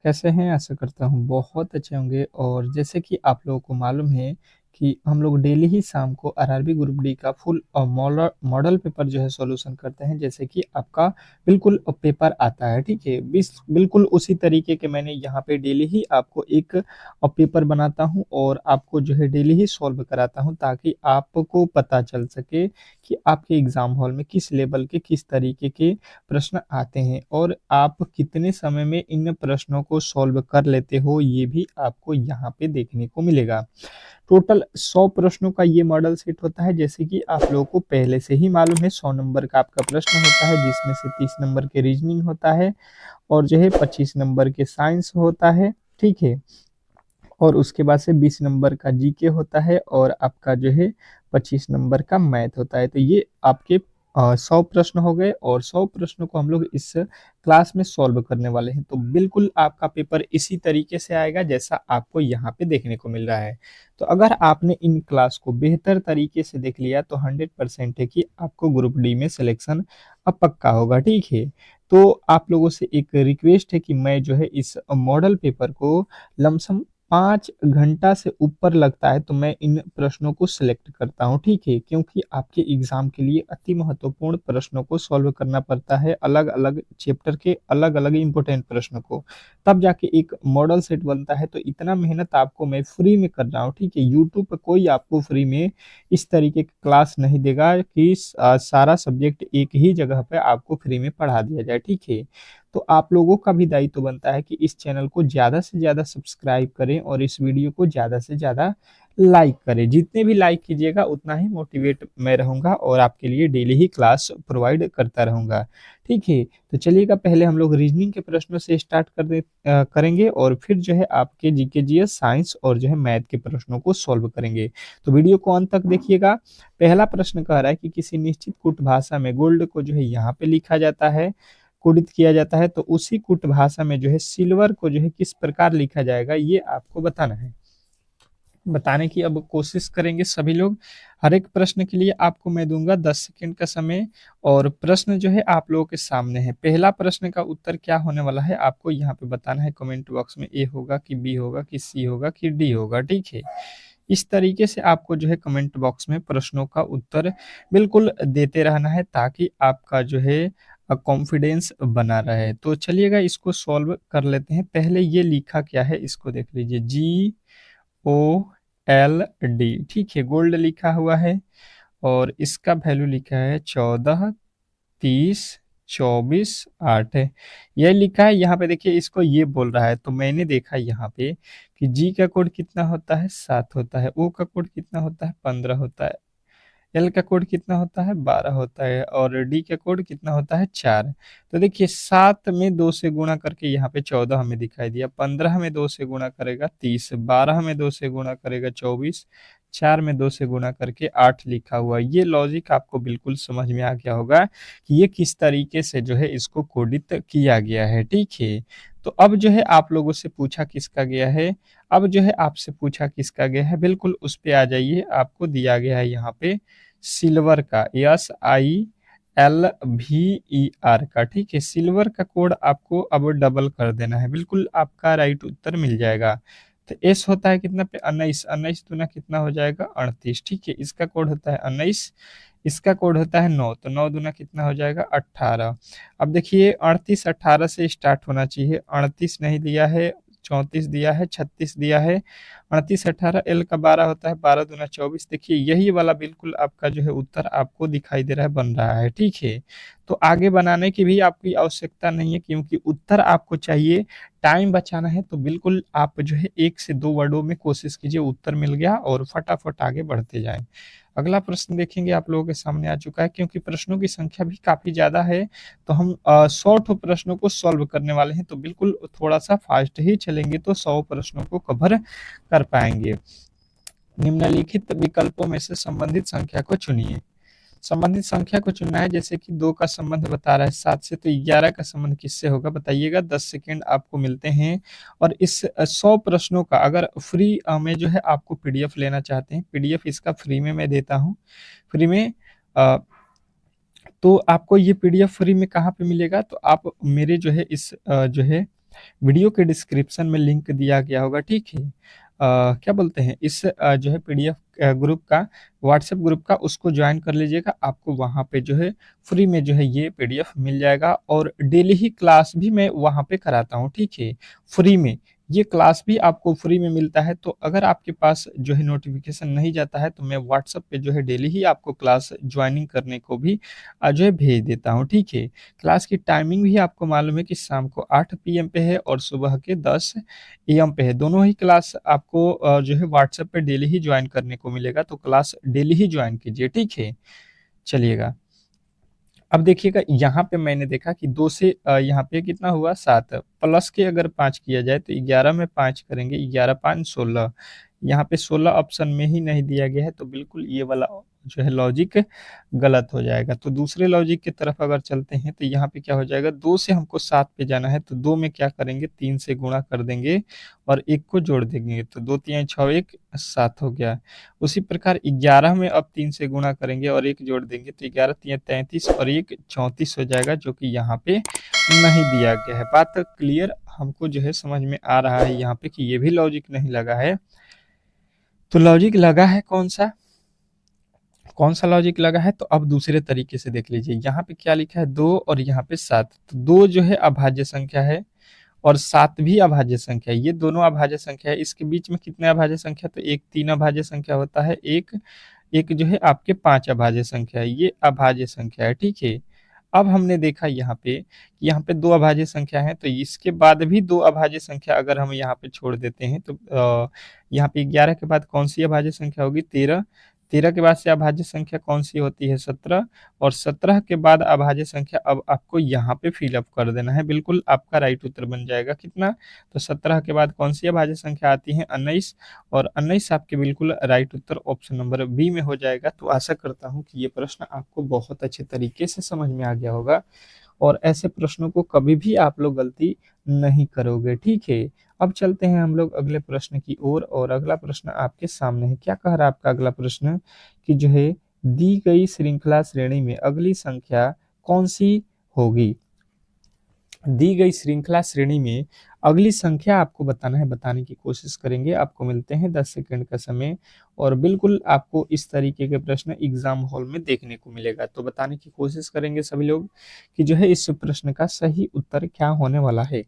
कैसे हैं? आशा करता हूँ बहुत अच्छे होंगे और जैसे कि आप लोगों को मालूम है कि हम लोग डेली ही शाम को आरआरबी ग्रुप डी का फुल मॉडल पेपर जो है सॉल्यूशन करते हैं। जैसे कि आपका बिल्कुल पेपर आता है, ठीक है? बिल्कुल उसी तरीके के मैंने यहाँ पे डेली ही आपको एक पेपर बनाता हूँ और आपको जो है डेली ही सॉल्व कराता हूँ, ताकि आपको पता चल सके कि आपके एग्जाम हॉल में किस लेवल के किस तरीके के प्रश्न आते हैं और आप कितने समय में इन प्रश्नों को सॉल्व कर लेते हो, ये भी आपको यहाँ पे देखने को मिलेगा। टोटल 100 प्रश्नों का ये मॉडल सेट होता है। जैसे कि आप लोगों को पहले से ही मालूम है, 100 नंबर का आपका प्रश्न होता है, जिसमें से 30 नंबर के रीजनिंग होता है और जो है 25 नंबर के साइंस होता है, ठीक है? और उसके बाद से 20 नंबर का जीके होता है और आपका जो है 25 नंबर का मैथ होता है। तो ये आपके 100 प्रश्न हो गए और 100 प्रश्नों को हम लोग इस क्लास में सॉल्व करने वाले हैं। तो बिल्कुल आपका पेपर इसी तरीके से आएगा जैसा आपको यहाँ पे देखने को मिल रहा है। तो अगर आपने इन क्लास को बेहतर तरीके से देख लिया तो 100% है कि आपको ग्रुप डी में सिलेक्शन अब पक्का होगा, ठीक है? तो आप लोगों से एक रिक्वेस्ट है कि मैं जो है इस मॉडल पेपर को लमसम 5 घंटा से ऊपर लगता है तो मैं इन प्रश्नों को सिलेक्ट करता हूँ, ठीक है? क्योंकि आपके एग्जाम के लिए अति महत्वपूर्ण प्रश्नों को सॉल्व करना पड़ता है, अलग अलग चैप्टर के अलग अलग इंपॉर्टेंट प्रश्नों को, तब जाके एक मॉडल सेट बनता है। तो इतना मेहनत आपको मैं फ्री में कर रहा हूँ, ठीक है? यूट्यूब पर कोई आपको फ्री में इस तरीके की क्लास नहीं देगा कि सारा सब्जेक्ट एक ही जगह पे आपको फ्री में पढ़ा दिया जाए, ठीक है? तो आप लोगों का भी दायित्व बनता है कि इस चैनल को ज़्यादा से ज़्यादा सब्सक्राइब करें और इस वीडियो को ज़्यादा से ज़्यादा लाइक करें। जितने भी लाइक कीजिएगा उतना ही मोटिवेट मैं रहूँगा और आपके लिए डेली ही क्लास प्रोवाइड करता रहूँगा, ठीक है? तो चलिएगा, पहले हम लोग रीजनिंग के प्रश्नों से स्टार्ट करेंगे और फिर जो है आपके जीके जीएस साइंस और जो है मैथ के प्रश्नों को सॉल्व करेंगे। तो वीडियो को अंत तक देखिएगा। पहला प्रश्न कह रहा है कि किसी निश्चित कुट भाषा में गोल्ड को जो है यहाँ पे लिखा जाता है, कोडित किया जाता है, तो उसी कुट भाषा में जो है सिल्वर को जो है किस प्रकार लिखा जाएगा, ये आपको बताना है। बताने की अब कोशिश करेंगे सभी लोग। हर एक प्रश्न के लिए आपको मैं दूंगा 10 सेकंड का समय और प्रश्न जो है आप लोगों के सामने है। पहला प्रश्न का उत्तर क्या होने वाला है आपको यहाँ पे बताना है कमेंट बॉक्स में। ए होगा कि बी होगा कि सी होगा कि डी होगा, ठीक है? इस तरीके से आपको जो है कमेंट बॉक्स में प्रश्नों का उत्तर बिल्कुल देते रहना है, ताकि आपका जो है कॉन्फिडेंस बना रहे। तो चलिएगा इसको सॉल्व कर लेते हैं। पहले ये लिखा क्या है इसको देख लीजिए, GOLD, ठीक है? गोल्ड लिखा हुआ है और इसका वैल्यू लिखा है 14, 30, 24, 8 है। यह लिखा है यहाँ पे, देखिए इसको ये बोल रहा है। तो मैंने देखा यहाँ पे कि जी का कोड कितना होता है, 7 होता है। ओ का कोड कितना होता है, 15 होता है। एल का कोड कितना होता है, 12 होता है। और डी का कोड कितना होता है, 4। तो देखिए 7 में 2 से गुणा करके यहाँ पे 14 हमें दिखाई दिया, 15 में 2 से गुणा करेगा 30, 12 में 2 से गुणा करेगा 24, 4 में 2 से गुणा करके 8 लिखा हुआ। ये लॉजिक आपको बिल्कुल समझ में आ गया होगा कि ये किस तरीके से जो है इसको कोडित किया गया है, ठीक है? तो अब जो है आप लोगों से पूछा किसका गया है, अब जो है आपसे पूछा किसका गया है, बिल्कुल उस पे आ जाइए। आपको दिया गया है यहाँ पे सिल्वर का, SILVER का, ठीक है? सिल्वर का कोड आपको अब डबल कर देना है, बिल्कुल आपका राइट उत्तर मिल जाएगा। तो एस होता है कितना पे, 19, 19 दूना कितना हो जाएगा, 38, ठीक है? इसका कोड होता है 19, इसका कोड होता है 9, तो 9 दूना कितना हो जाएगा, 18। अब देखिए 38 18 से स्टार्ट होना चाहिए, 38 नहीं दिया है, 34 दिया है, 36 दिया है, 38 18, एल का 12 होता है, 12 दूना 24। देखिए यही वाला बिल्कुल आपका जो है उत्तर आपको दिखाई दे रहा है, बन रहा है, ठीक है? तो आगे बनाने की भी आपकी आवश्यकता नहीं है, क्योंकि उत्तर आपको चाहिए, टाइम बचाना है। तो बिल्कुल आप जो है 1 से 2 वर्डों में कोशिश कीजिए, उत्तर मिल गया और फटाफट आगे बढ़ते जाएं। अगला प्रश्न देखेंगे, आप लोगों के सामने आ चुका है। क्योंकि प्रश्नों की संख्या भी काफी ज्यादा है तो हम 100 प्रश्नों को सॉल्व करने वाले हैं, तो बिल्कुल थोड़ा सा फास्ट ही चलेंगे तो 100 प्रश्नों को कवर कर पाएंगे। निम्नलिखित विकल्पों में से संबंधित संख्या को चुनिए। संबंधित संख्या को चुनना है, जैसे कि 2 का संबंध बता रहा है 7 से, तो 11 का संबंध किससे होगा बताइएगा। 10 सेकेंड आपको मिलते हैं। और इस 100 प्रश्नों का अगर फ्री में जो है आपको पीडीएफ लेना चाहते हैं, पीडीएफ इसका फ्री में मैं देता हूँ, फ्री में। तो आपको ये पीडीएफ फ्री में कहाँ पे मिलेगा, तो आप मेरे जो है इस जो है वीडियो के डिस्क्रिप्शन में लिंक दिया गया होगा, ठीक है। क्या बोलते हैं इस जो है पीडीएफ ग्रुप का, व्हाट्सएप ग्रुप का, उसको ज्वाइन कर लीजिएगा। आपको वहाँ पे जो है फ्री में जो है ये पीडीएफ मिल जाएगा और डेली ही क्लास भी मैं वहाँ पे कराता हूँ, ठीक है, फ्री में। ये क्लास भी आपको फ्री में मिलता है। तो अगर आपके पास जो है नोटिफिकेशन नहीं जाता है तो मैं व्हाट्सएप पे जो है डेली ही आपको क्लास ज्वाइनिंग करने को भी जो है भेज देता हूँ, ठीक है। क्लास की टाइमिंग भी आपको मालूम है कि शाम को 8 पीएम पे है और सुबह के 10 एएम पे है। दोनों ही क्लास आपको जो है व्हाट्सएप पे डेली ही ज्वाइन करने को मिलेगा, तो क्लास डेली ही ज्वाइन कीजिए, ठीक है। चलिएगा, अब देखिएगा यहाँ पे मैंने देखा कि 2 से यहाँ पे कितना हुआ 7, प्लस के अगर 5 किया जाए तो 11 में 5 करेंगे, 11 5 16। यहाँ पे 16 ऑप्शन में ही नहीं दिया गया है, तो बिल्कुल ये वाला जो है लॉजिक गलत हो जाएगा। तो दूसरे लॉजिक की तरफ अगर चलते हैं तो यहाँ पे क्या हो जाएगा, 2 से हमको 7 पे जाना है तो 2 में क्या करेंगे, 3 से गुणा कर देंगे और 1 को जोड़ देंगे, तो 2 3 6 1 7 हो गया। उसी प्रकार 11 में अब 3 से गुणा करेंगे और 1 जोड़ देंगे तो 11 3 33 और 1 34 हो जाएगा, जो कि यहाँ पे नहीं दिया गया है। बात क्लियर हमको जो है समझ में आ रहा है यहाँ पे कि ये भी लॉजिक नहीं लगा है। तो लॉजिक लगा है कौन सा लॉजिक लगा है, तो अब दूसरे तरीके से देख लीजिए। यहाँ पे क्या लिखा है, 2 और यहाँ पे 7। तो 2 जो है अभाज्य संख्या है और 7 भी अभाज्य संख्या है, ये दोनों अभाज्य संख्या है। इसके बीच में कितने अभाज्य संख्या, तो एक 3 अभाज्य संख्या होता है, एक एक जो है आपके 5 अभाज्य संख्या है, ये अभाज्य संख्या है, ठीक है। अब हमने देखा यहाँ पे 2 अभाज्य संख्या है, तो इसके बाद भी 2 अभाज्य संख्या अगर हम यहाँ पे छोड़ देते हैं तो यहाँ पे 11 के बाद कौन सी अभाज्य संख्या होगी, 13। 13 के बाद से अभाज्य संख्या कौन सी होती है, 17। और 17 के बाद अभाज्य संख्या अब आपको यहाँ पे फिलअप कर देना है, बिल्कुल आपका राइट उत्तर बन जाएगा कितना, तो 17 के बाद कौन सी अभाज्य संख्या आती है, 19। और 19 आपके बिल्कुल राइट उत्तर ऑप्शन नंबर बी में हो जाएगा। तो आशा करता हूँ कि ये प्रश्न आपको बहुत अच्छे तरीके से समझ में आ गया होगा और ऐसे प्रश्नों को कभी भी आप लोग गलती नहीं करोगे, ठीक है। अब चलते हैं हम लोग अगले प्रश्न की ओर और अगला प्रश्न आपके सामने है। क्या कह रहा है आपका अगला प्रश्न कि जो है दी गई श्रृंखला श्रेणी में अगली संख्या कौन सी होगी। दी गई श्रृंखला श्रेणी में अगली संख्या आपको बताना है, बताने की कोशिश करेंगे। आपको मिलते हैं 10 सेकंड का समय और बिल्कुल आपको इस तरीके के प्रश्न एग्जाम हॉल में देखने को मिलेगा। तो बताने की कोशिश करेंगे सभी लोग कि जो है इस प्रश्न का सही उत्तर क्या होने वाला है।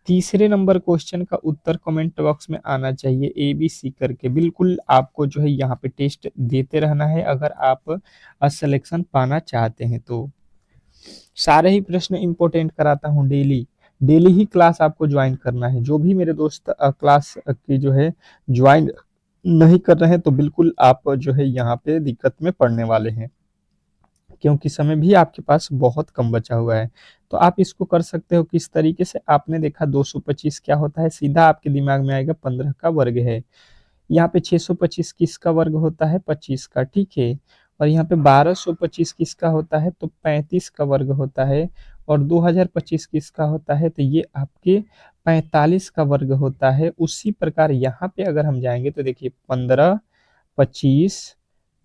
तीसरे नंबर क्वेश्चन का उत्तर कमेंट बॉक्स में आना चाहिए ABC करके। बिल्कुल आपको जो है यहाँ पे टेस्ट देते रहना है अगर आप सिलेक्शन पाना चाहते हैं तो। सारे ही प्रश्न इंपॉर्टेंट कराता हूँ डेली, डेली ही क्लास आपको ज्वाइन करना है। जो भी मेरे दोस्त क्लास की जो है ज्वाइन नहीं कर रहे हैं तो बिल्कुल आप जो है यहाँ पे दिक्कत में पड़ने वाले हैं, क्योंकि समय भी आपके पास बहुत कम बचा हुआ है। तो आप इसको कर सकते हो किस तरीके से, आपने देखा 225 क्या होता है, सीधा आपके दिमाग में आएगा 15 का वर्ग है। यहाँ पे 625 किसका वर्ग होता है, 25 का, ठीक है। और यहाँ पे 1225 किसका होता है, तो 35 का वर्ग होता है। और 2025 किसका होता है, तो ये आपके 45 का वर्ग होता है। उसी प्रकार यहाँ पे अगर हम जाएंगे तो देखिए 15, 25,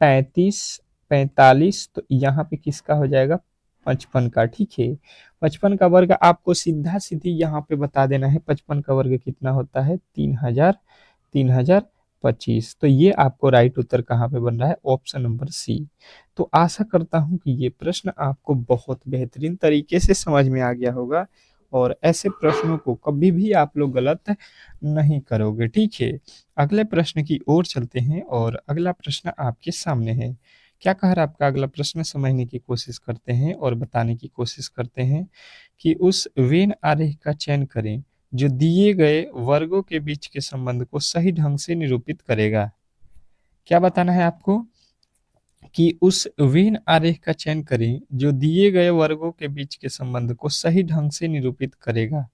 35, 45, तो यहाँ पे किसका हो जाएगा, 55 का, ठीक है। 55 का वर्ग आपको सीधा सीधी यहाँ पे बता देना है, 55 का वर्ग कितना होता है, 3025। तो ये आपको राइट उत्तर कहाँ पे बन रहा है, ऑप्शन नंबर सी। तो आशा करता हूँ कि ये प्रश्न आपको बहुत बेहतरीन तरीके से समझ में आ गया होगा और ऐसे प्रश्नों को कभी भी आप लोग गलत नहीं करोगे, ठीक है। अगले प्रश्न की ओर चलते हैं और अगला प्रश्न आपके सामने है। क्या कह रहा है आपका अगला प्रश्न, समझने की कोशिश करते हैं और बताने की कोशिश करते हैं कि उस वेन आरेख का चयन करें जो दिए गए वर्गों के बीच के संबंध को सही ढंग से निरूपित करेगा। क्या बताना है आपको कि उस वेन आरेख का चयन करें जो दिए गए वर्गों के बीच के संबंध को सही ढंग से निरूपित करेगा।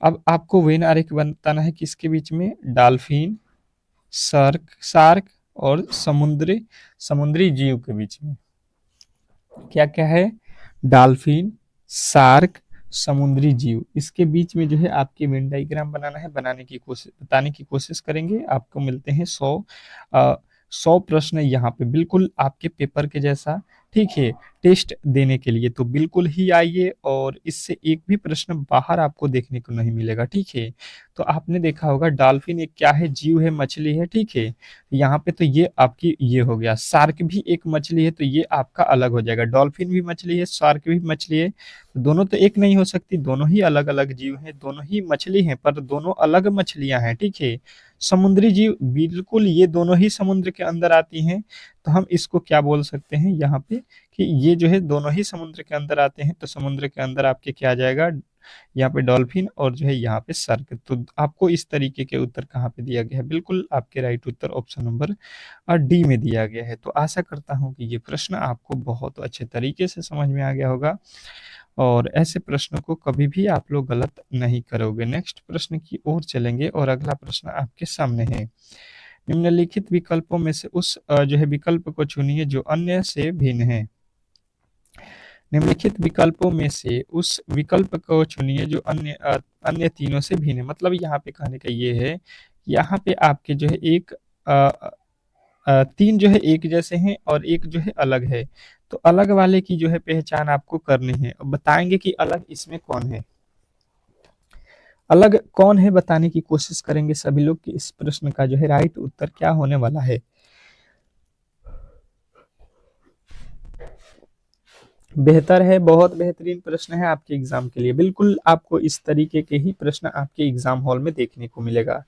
अब आपको वेन आरेख बताना है किसके बीच में, डॉल्फिन, शार्क और समुद्री समुद्री जीव के बीच में। क्या क्या है, डॉल्फिन, शार्क, समुद्री जीव, इसके बीच में जो है आपके वेन डायग्राम बनाना है, बताने की कोशिश करेंगे। आपको मिलते हैं 100 प्रश्न यहाँ पे बिल्कुल आपके पेपर के जैसा, ठीक है। टेस्ट देने के लिए, तो बिल्कुल ही आइए और इससे एक भी प्रश्न बाहर आपको देखने को नहीं मिलेगा, ठीक है। तो आपने देखा होगा डॉल्फिन एक क्या है, जीव है, मछली है, ठीक है। यहाँ पे तो ये आपकी ये हो गया, शार्क भी एक मछली है तो ये आपका अलग हो जाएगा, डॉल्फिन भी मछली है, शार्क भी मछली है, तो दोनों तो एक नहीं हो सकती, दोनों ही अलग अलग जीव हैं, दोनों ही मछली हैं पर दोनों अलग मछलियां हैं, ठीक है। समुद्री जीव बिल्कुल ये दोनों ही समुद्र के अंदर आती हैं, तो हम इसको क्या बोल सकते हैं यहाँ पे कि ये जो है दोनों ही समुद्र के अंदर आते हैं, तो समुद्र के अंदर आपके क्या आ जाएगा, यहाँ पे डॉल्फिन और जो है यहाँ पे सर्क। तो आपको इस तरीके के उत्तर कहाँ पे दिया गया है, बिल्कुल आपके राइट उत्तर ऑप्शन नंबर डी में दिया गया है। तो आशा करता हूँ कि ये प्रश्न आपको बहुत अच्छे तरीके से समझ में आ गया होगा और ऐसे प्रश्नों को कभी भी आप लोग गलत नहीं करोगे। नेक्स्ट प्रश्न की ओर चलेंगे और अगला प्रश्न आपके सामने है। निम्नलिखित विकल्पों में से उस जो है विकल्प को चुनिए जो अन्य से भिन्न है। निम्नलिखित विकल्पों में से उस विकल्प को चुनिए जो अन्य तीनों से भिन्न है। मतलब यहाँ पे कहने का ये है, यहाँ पे आपके जो है एक तीन जो है एक जैसे हैं और एक जो है अलग है, तो अलग वाले की जो है पहचान आपको करनी है। अब बताएंगे कि अलग इसमें कौन है, अलग कौन है बताने की कोशिश करेंगे सभी लोग कि इस प्रश्न का जो है राइट उत्तर क्या होने वाला है। बेहतर है, बहुत बेहतरीन प्रश्न है आपके एग्जाम के लिए, बिल्कुल आपको इस तरीके के ही प्रश्न आपके एग्जाम हॉल में देखने को मिलेगा।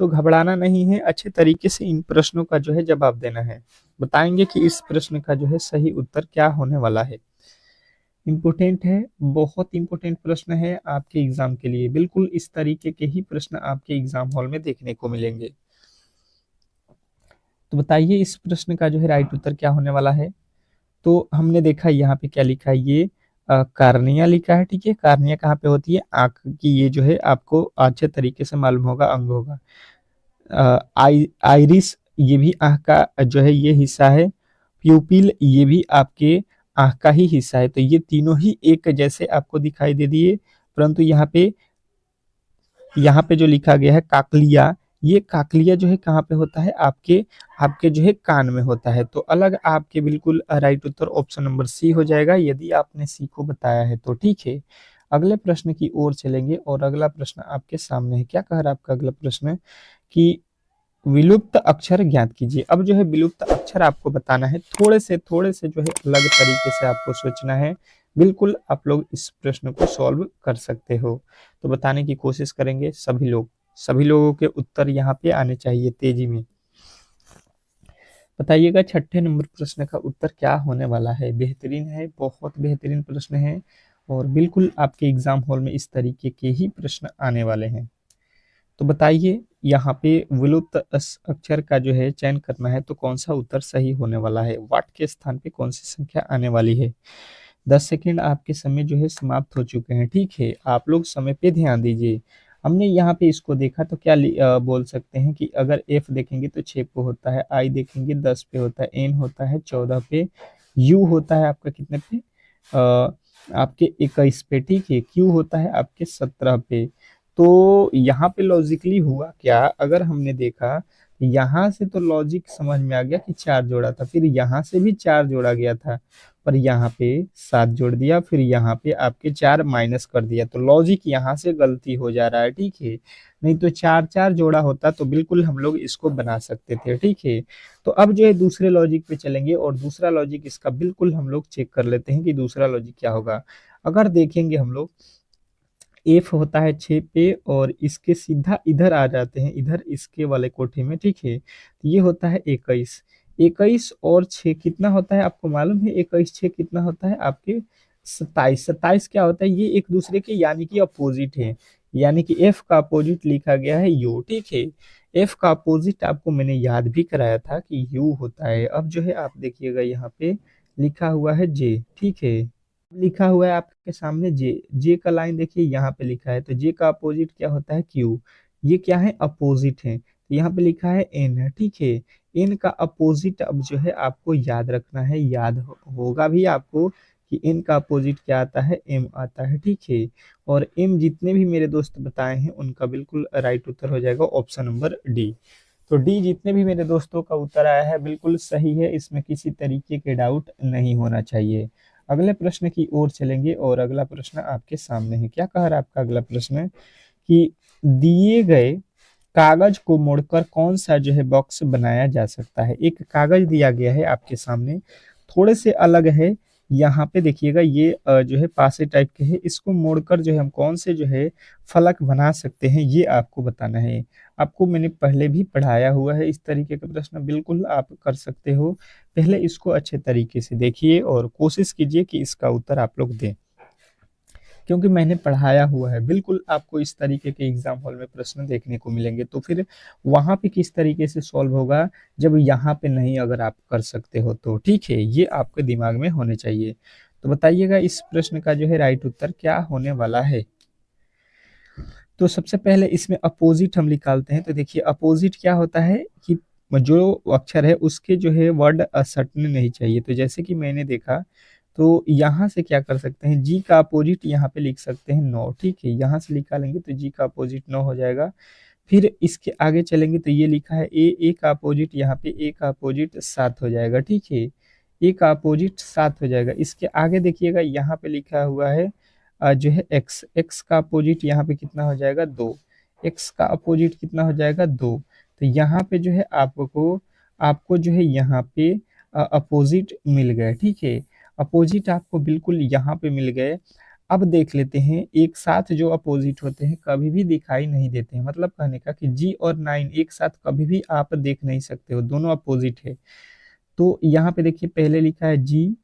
तो घबराना नहीं है, अच्छे तरीके से इन प्रश्नों का जो है जवाब देना है। बताएंगे कि इस प्रश्न का जो है सही उत्तर क्या होने वाला है। इम्पोर्टेंट है, बहुत इम्पोर्टेंट प्रश्न है आपके एग्जाम के लिए, बिल्कुल इस तरीके के ही प्रश्न आपके एग्जाम हॉल में देखने को मिलेंगे। तो बताइए इस प्रश्न का जो है राइट उत्तर क्या होने वाला है। तो हमने देखा यहाँ पे क्या लिखा है, ये कार्निया लिखा है, ठीक है। कार्निया कहाँ पे होती है, आंख की, ये जो है आपको अच्छे तरीके से मालूम होगा, अंग होगा। आइरिस ये भी आंख का जो है ये हिस्सा है। प्यूपिल ये भी आपके आंख का ही हिस्सा है। तो ये तीनों ही एक जैसे आपको दिखाई दे दिए, परंतु यहाँ पे जो लिखा गया है काकलिया, ये काकलिया जो है कहाँ पे होता है, आपके आपके जो है कान में होता है। तो अलग आपके बिल्कुल राइट उत्तर ऑप्शन नंबर सी हो जाएगा, यदि आपने सी को बताया है तो, ठीक है। अगले प्रश्न की ओर चलेंगे और अगला प्रश्न आपके सामने है। क्या कह रहा है आपका अगला प्रश्न कि विलुप्त अक्षर ज्ञात कीजिए। अब जो है विलुप्त अक्षर आपको बताना है, थोड़े से जो है अलग तरीके से आपको सोचना है। बिल्कुल आप लोग इस प्रश्न को सॉल्व कर सकते हो, तो बताने की कोशिश करेंगे सभी लोग। सभी लोगों के उत्तर यहाँ पे आने चाहिए तेजी में। बताइएगा छठे नंबर प्रश्न का उत्तर क्या होने वाला है। बेहतरीन है, बहुत बेहतरीन प्रश्न है और बिल्कुल आपके एग्जाम हॉल में इस तरीके के ही प्रश्न आने वाले हैं। तो बताइए यहाँ पे विलुप्त अक्षर का जो है चयन करना है, तो कौन सा उत्तर सही होने वाला है, वाट के स्थान पे कौन सी संख्या आने वाली है। 10 सेकेंड आपके समय जो है समाप्त हो चुके हैं, ठीक है। आप लोग समय पे ध्यान दीजिए। हमने यहाँ पे इसको देखा तो क्या बोल सकते हैं कि अगर एफ देखेंगे तो 6 पे होता है, आई देखेंगे 10 पे होता है, एन होता है 14 पे, यू होता है आपका कितने पे, आपके 21 पे, ठीक है। क्यू होता है आपके 17 पे। तो यहाँ पे लॉजिकली हुआ क्या, अगर हमने देखा यहाँ से तो लॉजिक समझ में आ गया कि 4 जोड़ा था, फिर यहाँ से भी 4 जोड़ा गया था, पर यहाँ पे 7 जोड़ दिया, फिर यहाँ पे आपके 4 माइनस कर दिया, तो लॉजिक यहाँ से गलती हो जा रहा है, ठीक है। नहीं तो 4 जोड़ा होता तो बिल्कुल हम लोग इसको बना सकते थे, ठीक है। तो अब जो है दूसरे लॉजिक पे चलेंगे और दूसरा लॉजिक इसका बिल्कुल हम लोग चेक कर लेते हैं कि दूसरा लॉजिक क्या होगा। अगर देखेंगे हम लोग एफ होता है 6 पे और इसके सीधा इधर आ जाते हैं, इधर इसके वाले कोठे में, ठीक है। तो ये होता है 21, 21 और 6 कितना होता है आपको मालूम है, 21 6 कितना होता है आपके 27, 27 क्या होता है, ये एक दूसरे के यानी कि अपोजिट है, यानी कि एफ का अपोजिट लिखा गया है यू, ठीक है। एफ का अपोजिट आपको मैंने याद भी कराया था कि यू होता है। अब जो है आप देखिएगा यहाँ पे लिखा हुआ है जे, ठीक है। लिखा हुआ है आपके सामने जे, जे का लाइन देखिए यहाँ पे लिखा है, तो जे का अपोजिट क्या होता है क्यू, ये क्या है अपोजिट है, तो यहाँ पे लिखा है एन है, ठीक है। एन का अपोजिट अब जो है आपको याद रखना है, याद होगा भी आपको कि एन का अपोजिट क्या आता है, एम आता है, ठीक है। और एम जितने भी मेरे दोस्त बताए हैं उनका बिल्कुल राइट उत्तर हो जाएगा ऑप्शन नंबर डी। तो डी जितने भी मेरे दोस्तों का उत्तर आया है बिल्कुल सही है, इसमें किसी तरीके के डाउट नहीं होना चाहिए। अगले प्रश्न की ओर चलेंगे और अगला प्रश्न आपके सामने है। क्या कह रहा है आपका अगला प्रश्न कि दिए गए कागज को मोड़कर कौन सा जो है बॉक्स बनाया जा सकता है। एक कागज दिया गया है आपके सामने, थोड़े से अलग है। यहाँ पे देखिएगा ये जो है पासे टाइप के है, इसको मोड़कर जो है हम कौन से जो है फलक बना सकते हैं, ये आपको बताना है। आपको मैंने पहले भी पढ़ाया हुआ है, इस तरीके के प्रश्न बिल्कुल आप कर सकते हो। पहले इसको अच्छे तरीके से देखिए और कोशिश कीजिए कि इसका उत्तर आप लोग दें, क्योंकि मैंने पढ़ाया हुआ है। बिल्कुल आपको इस तरीके के एग्जाम हॉल में प्रश्न देखने को मिलेंगे, तो फिर वहां पे किस तरीके से सॉल्व होगा जब यहाँ पे नहीं अगर आप कर सकते हो तो। ठीक है, ये आपके दिमाग में होने चाहिए। तो बताइएगा इस प्रश्न का जो है राइट उत्तर क्या होने वाला है। तो सबसे पहले इसमें अपोजिट हम निकालते हैं। तो देखिए अपोजिट क्या होता है कि जो अक्षर है उसके जो है वर्ड सटने नहीं चाहिए। तो जैसे कि मैंने देखा, तो यहाँ से क्या कर सकते हैं, जी का अपोजिट यहाँ पे लिख सकते हैं 9। ठीक है, यहाँ से निकालेंगे तो जी का अपोजिट 9 हो जाएगा। फिर इसके आगे चलेंगे तो ये लिखा है ए का अपोजिट, यहाँ पे ए का अपोजिट 7 हो जाएगा। ठीक है, ए का अपोजिट 7 हो जाएगा। इसके आगे देखिएगा यहाँ पे लिखा हुआ है जो है एक्स, एक्स का अपोजिट यहाँ पे कितना हो जाएगा 2, एक्स का अपोजिट कितना हो जाएगा 2। तो यहाँ पे जो है आपको आपको जो है यहाँ पे अपोजिट मिल गए। ठीक है, अपोजिट आपको बिल्कुल यहाँ पे मिल गए। अब देख लेते हैं, एक साथ जो अपोजिट होते हैं कभी भी दिखाई नहीं देते हैं। मतलब कहने का कि जी और 9 एक साथ कभी भी आप देख नहीं सकते हो, दोनों अपोजिट है। तो यहाँ पे देखिए पहले लिखा है जी,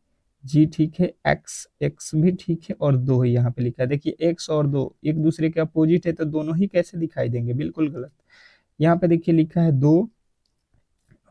जी ठीक है, एक्स, एक्स भी ठीक है, और 2 है यहाँ पे लिखा है। देखिए एक्स और 2 एक दूसरे के अपोजिट है, तो दोनों ही कैसे दिखाई देंगे, बिल्कुल गलत। यहाँ पे देखिए लिखा है 2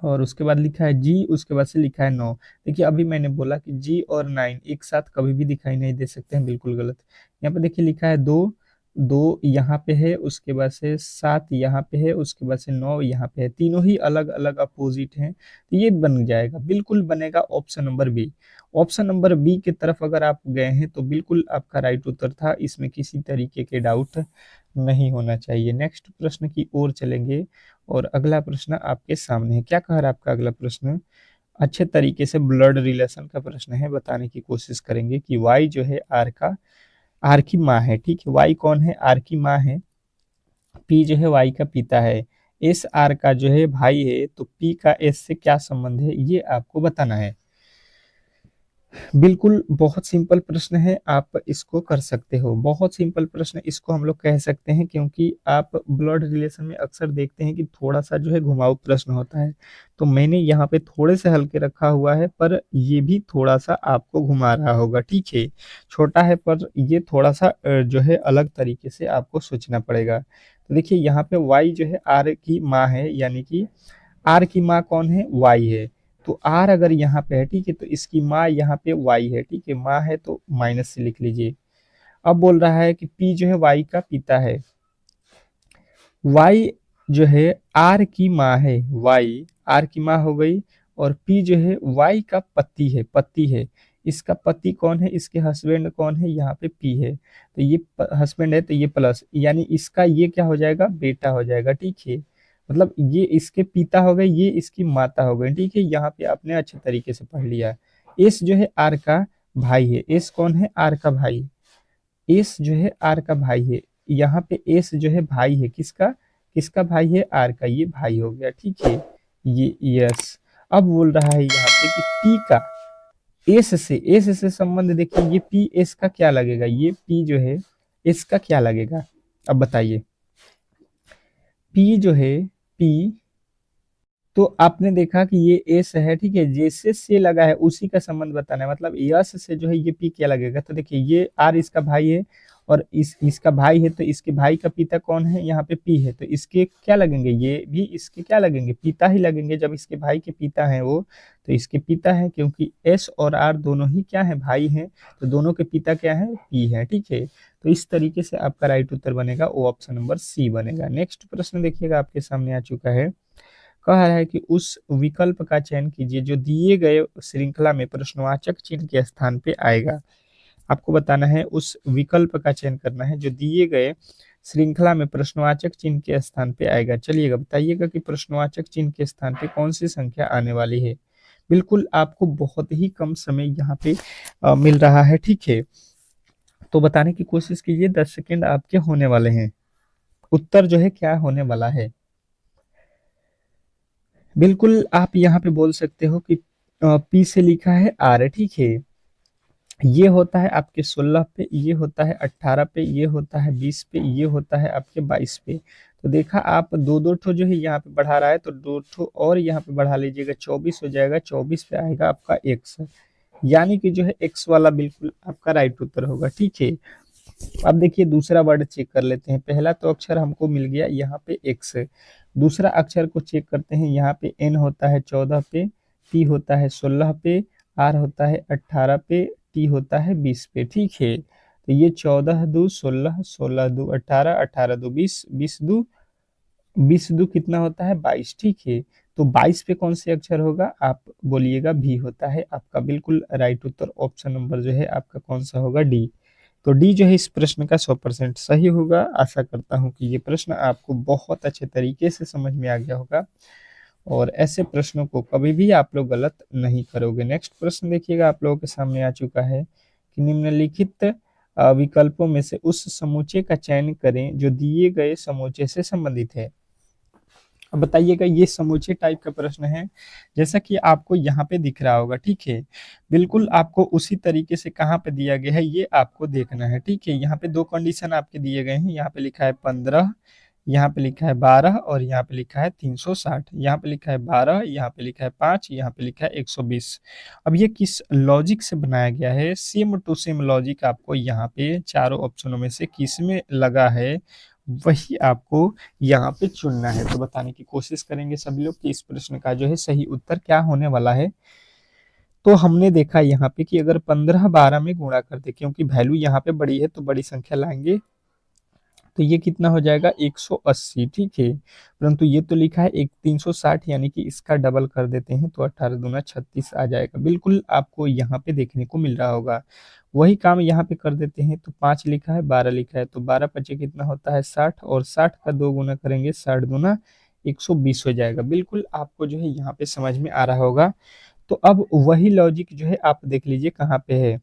और उसके बाद लिखा है जी, उसके बाद से लिखा है 9। देखिए अभी मैंने बोला कि जी और 9 एक साथ कभी भी दिखाई नहीं दे सकते हैं, बिल्कुल गलत। यहाँ पे देखिए लिखा है 2, 2 यहाँ पे है, उसके बाद से 7 यहाँ पे है, उसके बाद से 9 यहाँ पे है। तीनों ही अलग अलग अपोजिट हैं, तो ये बन जाएगा, बिल्कुल बनेगा option number B. Option number B की तरफ अगर आप गए हैं तो बिल्कुल आपका राइट उत्तर था, इसमें किसी तरीके के डाउट नहीं होना चाहिए। नेक्स्ट प्रश्न की ओर चलेंगे और अगला प्रश्न आपके सामने है। क्या कह रहा है आपका अगला प्रश्न, अच्छे तरीके से ब्लड रिलेशन का प्रश्न है, बताने की कोशिश करेंगे कि वाई जो है आर की माँ है। ठीक है, वाई कौन है, आर की माँ है। पी जो है वाई का पिता है। एस आर का जो है भाई है। तो पी का एस से क्या संबंध है, ये आपको बताना है। बिल्कुल बहुत सिंपल प्रश्न है, आप इसको कर सकते हो। बहुत सिंपल प्रश्न इसको हम लोग कह सकते हैं, क्योंकि आप ब्लड रिलेशन में अक्सर देखते हैं कि थोड़ा सा जो है घुमाऊ प्रश्न होता है। तो मैंने यहाँ पे थोड़े से हल्के रखा हुआ है, पर ये भी थोड़ा सा आपको घुमा रहा होगा। ठीक है, छोटा है पर ये थोड़ा सा जो है अलग तरीके से आपको सोचना पड़ेगा। तो देखिए यहाँ पे वाई जो है आर की माँ है, यानी कि आर की माँ कौन है, वाई है। तो आर अगर यहाँ पे है, ठीक है, तो इसकी माँ यहाँ पे वाई है। ठीक है, माँ है तो माइनस से लिख लीजिए। अब बोल रहा है कि पी जो है वाई का पिता है। वाई जो है आर की माँ है, वाई आर की माँ हो गई, और पी जो है वाई का पति है, पति है। इसका पति कौन है, इसके हस्बैंड कौन है, यहाँ पे पी है। तो ये हस्बैंड है, तो ये प्लस, यानी इसका ये क्या हो जाएगा, बेटा हो जाएगा। ठीक है, मतलब ये इसके पिता हो गए, ये इसकी माता हो गई। ठीक है, यहाँ पे आपने अच्छे तरीके से पढ़ लिया। एस जो है आर का भाई है। एस कौन है, आर का भाई। एस जो है आर का भाई है। यहाँ पे एस जो है भाई है, किसका, किसका भाई है, आर का, ये भाई हो गया। ठीक है, ये यस। अब बोल रहा है यहाँ पे कि पी का एस से संबंध, देखिए ये पी एस का क्या लगेगा, ये पी जो है एस का क्या लगेगा। अब बताइए, पी जो है, पी, तो आपने देखा कि ये एस है। ठीक है, जैसे से लगा है उसी का संबंध बताना है, मतलब यस से जो है ये पी क्या लगेगा। तो देखिए ये आर इसका भाई है, और इसका भाई है, तो इसके भाई का पिता कौन है, यहाँ पे पी है, तो इसके क्या लगेंगे, ये भी इसके क्या लगेंगे, पिता ही लगेंगे। जब इसके भाई के पिता हैं वो, तो इसके पिता है, क्योंकि एस और आर दोनों ही क्या है, भाई हैं। तो दोनों के पिता क्या है, पी है। ठीक है, तो इस तरीके से आपका राइट उत्तर बनेगा, वो ऑप्शन नंबर सी बनेगा। नेक्स्ट प्रश्न देखिएगा आपके सामने आ चुका है। कह रहा है कि उस विकल्प का चयन कीजिए जो दिए गए श्रृंखला में प्रश्नवाचक चिन्ह के स्थान पे आएगा। आपको बताना है, उस विकल्प का चयन करना है जो दिए गए श्रृंखला में प्रश्नवाचक चिन्ह के स्थान पे आएगा। चलिएगा बताइएगा कि प्रश्नवाचक चिन्ह के स्थान पे कौन सी संख्या आने वाली है। बिल्कुल आपको बहुत ही कम समय यहाँ पे मिल रहा है, ठीक है। तो बताने की कोशिश कीजिए, 10 सेकंड आपके होने वाले हैं। उत्तर जो है क्या होने वाला है? बिल्कुल आप यहाँ पे बोल सकते हो कि पी से लिखा है आर, ठीक है। ये होता है आपके 16 पे, ये होता है 18 पे, ये होता है 20 पे, ये होता है आपके 22 पे। तो देखा, आप दो दो ठो जो है यहाँ पे बढ़ा रहा है, तो दो ठो और यहाँ पे बढ़ा लीजिएगा, 24 हो जाएगा। 24 पे आएगा आपका एक्स, यानी कि जो है एक्स वाला बिल्कुल आपका राइट उत्तर होगा, ठीक है। अब देखिए दूसरा वर्ड चेक कर लेते हैं। पहला तो अक्षर हमको मिल गया यहाँ पे एक्स, दूसरा अक्षर को चेक करते हैं। यहाँ पे एन होता है 14 पे, टी होता है 16 पे, आर होता है 18 पे, टी होता है 20 पे, ठीक है। तो ये 14 दो 16, 16 दो 18, 18 दो 20, 20 दो 20 दो कितना होता है 22, ठीक है। तो 22 पे कौन से अक्षर होगा, आप बोलिएगा भी होता है आपका बिल्कुल राइट उत्तर। ऑप्शन नंबर जो है आपका कौन सा होगा, डी। तो डी जो है इस प्रश्न का 100% सही होगा। आशा करता हूँ कि ये प्रश्न आपको बहुत अच्छे तरीके से समझ में आ गया होगा, और ऐसे प्रश्नों को कभी भी आप लोग गलत नहीं करोगे। नेक्स्ट प्रश्न देखिएगा, आप लोगों के सामने आ चुका है कि निम्नलिखित विकल्पों में से उस समूचे का चयन करें जो दिए गए समूचे से संबंधित है। अब बताइएगा, ये समूचे टाइप का प्रश्न है, जैसा कि आपको यहाँ पे दिख रहा होगा, ठीक है। बिल्कुल आपको उसी तरीके से कहाँ पे दिया गया है ये आपको देखना है, ठीक है। यहाँ पे दो कंडीशन आपके दिए गए हैं, यहाँ पे लिखा है 15, यहाँ पे लिखा है 12, और यहाँ पे लिखा है 360। यहाँ पे लिखा है 12, यहाँ पे लिखा है 5, यहाँ पे लिखा है 120। अब ये किस लॉजिक से बनाया गया है, सेम टू सेम लॉजिक आपको यहाँ पे चारों ऑप्शनों में से किस में लगा है वही आपको यहाँ पे चुनना है। तो बताने की कोशिश करेंगे सभी लोग कि इस प्रश्न का जो है सही उत्तर क्या होने वाला है। तो हमने देखा यहाँ पे कि अगर 15 12 में गुणा कर दे, क्योंकि वैल्यू यहाँ पे बड़ी है तो बड़ी संख्या लाएंगे, तो ये कितना हो जाएगा 180, ठीक है। परंतु ये तो लिखा है एक 360, यानी कि इसका डबल कर देते हैं तो 18 दूना 36 आ जाएगा। बिल्कुल आपको यहाँ पे देखने को मिल रहा होगा। वही काम यहाँ पे कर देते हैं, तो 5 लिखा है 12 लिखा है, तो 12 पचे कितना होता है 60, और 60 का 2 गुना करेंगे 60 दूना 120 हो जाएगा। बिल्कुल आपको जो है यहाँ पे समझ में आ रहा होगा। तो अब वही लॉजिक जो है आप देख लीजिए कहाँ पे है।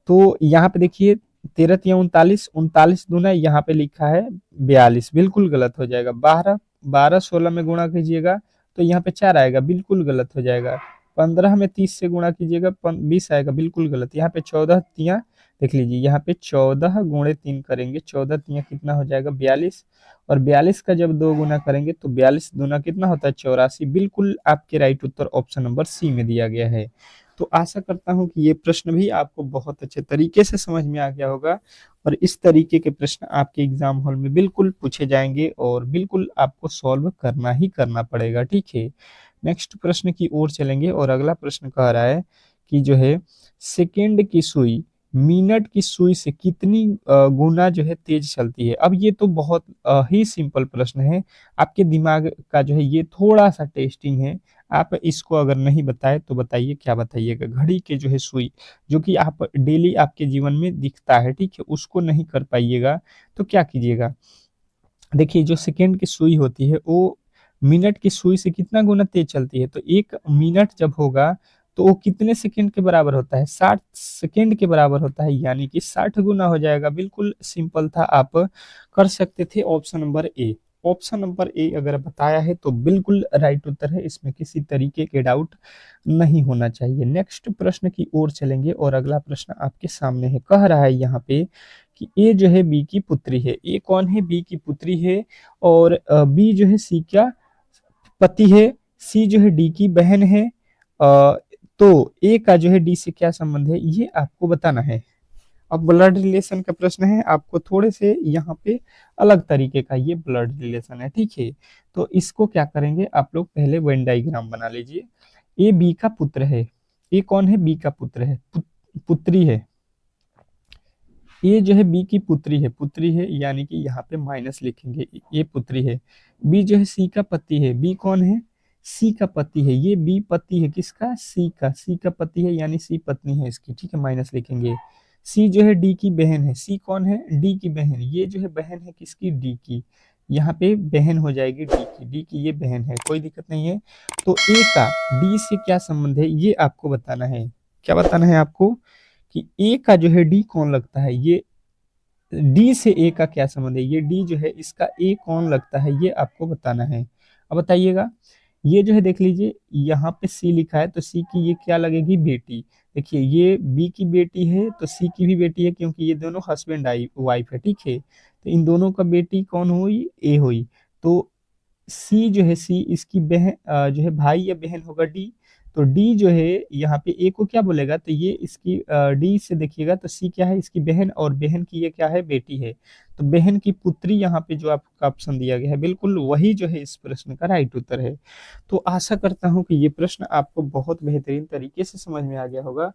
तो यहाँ पे देखिए 13 या 39, 39 दूना यहाँ पे लिखा है 42, बिल्कुल गलत हो जाएगा। 12 12 16 में गुणा कीजिएगा तो यहाँ पे 4 आएगा, बिल्कुल गलत हो जाएगा। 15 में 30 से गुणा कीजिएगा 20 आएगा, बिल्कुल गलत। यहाँ पे 14 तिया देख लीजिए, यहाँ पे 14 गुणे 3 करेंगे, 14 तिया कितना हो जाएगा 42, और 42 का जब 2 गुना करेंगे तो 42 दूना कितना होता है 84। बिल्कुल आपके राइट उत्तर ऑप्शन नंबर सी में दिया गया है। तो आशा करता हूं कि ये प्रश्न भी आपको बहुत अच्छे तरीके से समझ में आ गया होगा, और इस तरीके के प्रश्न आपके एग्जाम हॉल में बिल्कुल पूछे जाएंगे, और बिल्कुल आपको सॉल्व करना ही करना पड़ेगा, ठीक है। नेक्स्ट प्रश्न की ओर चलेंगे, और अगला प्रश्न कह रहा है कि जो है सेकेंड की सुई मिनट की सुई से कितनी गुना जो है तेज चलती है। अब ये तो बहुत ही सिंपल प्रश्न है, आपके दिमाग का जो है ये थोड़ा सा टेस्टिंग है। आप इसको अगर नहीं बताए तो बताइए क्या बताइएगा। घड़ी के जो है सुई, जो कि आप डेली आपके जीवन में दिखता है, ठीक है, उसको नहीं कर पाइएगा तो क्या कीजिएगा। देखिए जो सेकेंड की सुई होती है वो मिनट की सुई से कितना गुना तेज चलती है, तो 1 मिनट जब होगा तो वो कितने सेकेंड के बराबर होता है, 60 सेकेंड के बराबर होता है, यानी कि 60 गुना हो जाएगा। बिल्कुल सिंपल था, आप कर सकते थे। Option number A, option number A अगर बताया है तो बिल्कुल राइट उत्तर है, इसमें किसी तरीके के डाउट नहीं होना चाहिए। नेक्स्ट प्रश्न की ओर चलेंगे, और अगला प्रश्न आपके सामने है। कह रहा है यहाँ पे कि ए जो है बी की पुत्री है। ए कौन है, बी की पुत्री है, और बी जो है सी का पति है, सी जो है डी की बहन है। अ, तो ए का जो है डी से क्या संबंध है ये आपको बताना है। अब ब्लड रिलेशन का प्रश्न है, आपको थोड़े से यहाँ पे अलग तरीके का ये ब्लड रिलेशन है, ठीक है। तो इसको क्या करेंगे, आप लोग पहले वेन डायग्राम बना लीजिए। ए बी का पुत्र है, ए कौन है, बी का पुत्र है, पुत्री है। ये जो है बी की पुत्री है, पुत्री है, यानी कि यहाँ पे माइनस लिखेंगे, ये पुत्री है। बी जो है सी का पति है, बी कौन है, सी का पति है। ये बी पति है किसका, सी का, सी का पति है, यानी सी पत्नी है इसकी, ठीक है, माइनस लिखेंगे। सी जो है डी की बहन है, सी कौन है, डी की बहन, ये जो है बहन है किसकी, डी की, यहाँ पे बहन हो जाएगी डी की ये बहन है, कोई दिक्कत नहीं है। तो ए का डी से क्या संबंध है ये आपको बताना है। क्या बताना है आपको कि ए का जो है डी कौन लगता है, ये डी से ए का क्या संबंध है, ये डी जो है इसका ए कौन लगता है ये आपको बताना है। अब बताइएगा, ये जो है देख लीजिए यहाँ पे सी लिखा है तो सी की ये क्या लगेगी, बेटी। देखिए ये बी की बेटी है तो सी की भी बेटी है, क्योंकि ये दोनों हस्बैंड आई वाइफ है, ठीक है। तो इन दोनों का बेटी कौन हुई, ए हुई। तो सी जो है सी इसकी बहन जो है भाई या बहन होगा डी। तो डी जो है यहाँ पे ए को क्या बोलेगा, तो ये इसकी डी से देखिएगा तो सी क्या है, इसकी बहन, और बहन की ये क्या है, बेटी है। तो बहन की पुत्री यहाँ पे जो आपका ऑप्शन दिया गया है बिल्कुल वही जो है इस प्रश्न का राइट उत्तर है। तो आशा करता हूँ कि ये प्रश्न आपको बहुत बेहतरीन तरीके से समझ में आ गया होगा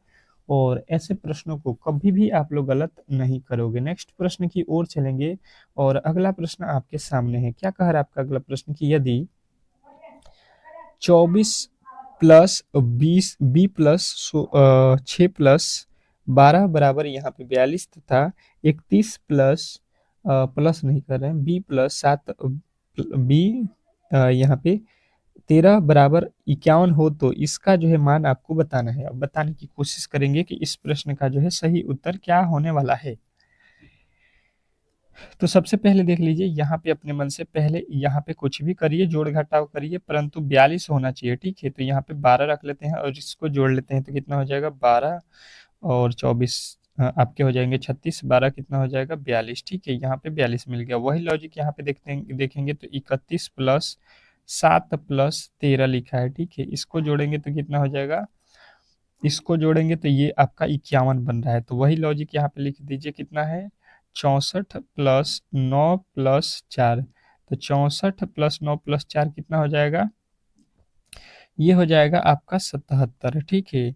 और ऐसे प्रश्नों को कभी भी आप लोग गलत नहीं करोगे। नेक्स्ट प्रश्न की ओर चलेंगे और अगला प्रश्न आपके सामने है। क्या कह रहा है आपका अगला प्रश्न कि यदि 24 प्लस 20 बी प्लस 6 प्लस 12 बराबर यहाँ पे 42 तथा 31 प्लस प्लस नहीं कर रहे हैं बी प्लस 7 बी यहाँ पे 13 बराबर 51 हो तो इसका जो है मान आपको बताना है। अब बताने की कोशिश करेंगे कि इस प्रश्न का जो है सही उत्तर क्या होने वाला है। तो सबसे पहले देख लीजिए यहाँ पे अपने मन से पहले यहाँ पे कुछ भी करिए, जोड़ घटाव करिए, परंतु 42 होना चाहिए, ठीक है। तो यहाँ पे 12 रख लेते हैं और इसको जोड़ लेते हैं तो कितना हो जाएगा 12 और 24 आपके हो जाएंगे 36, 12 कितना हो जाएगा 42, ठीक है। यहाँ पे 42 मिल गया। वही लॉजिक यहाँ पे देखेंगे तो 31 प्लस 7 प्लस 13 लिखा है, ठीक है। इसको जोड़ेंगे तो कितना हो जाएगा, इसको जोड़ेंगे तो ये आपका 51 बन रहा है। तो वही लॉजिक यहाँ पे लिख दीजिए, कितना है 64 प्लस 9 प्लस 4। तो 64 प्लस 9 प्लस 4 कितना हो जाएगा, ये हो जाएगा आपका 77, ठीक है।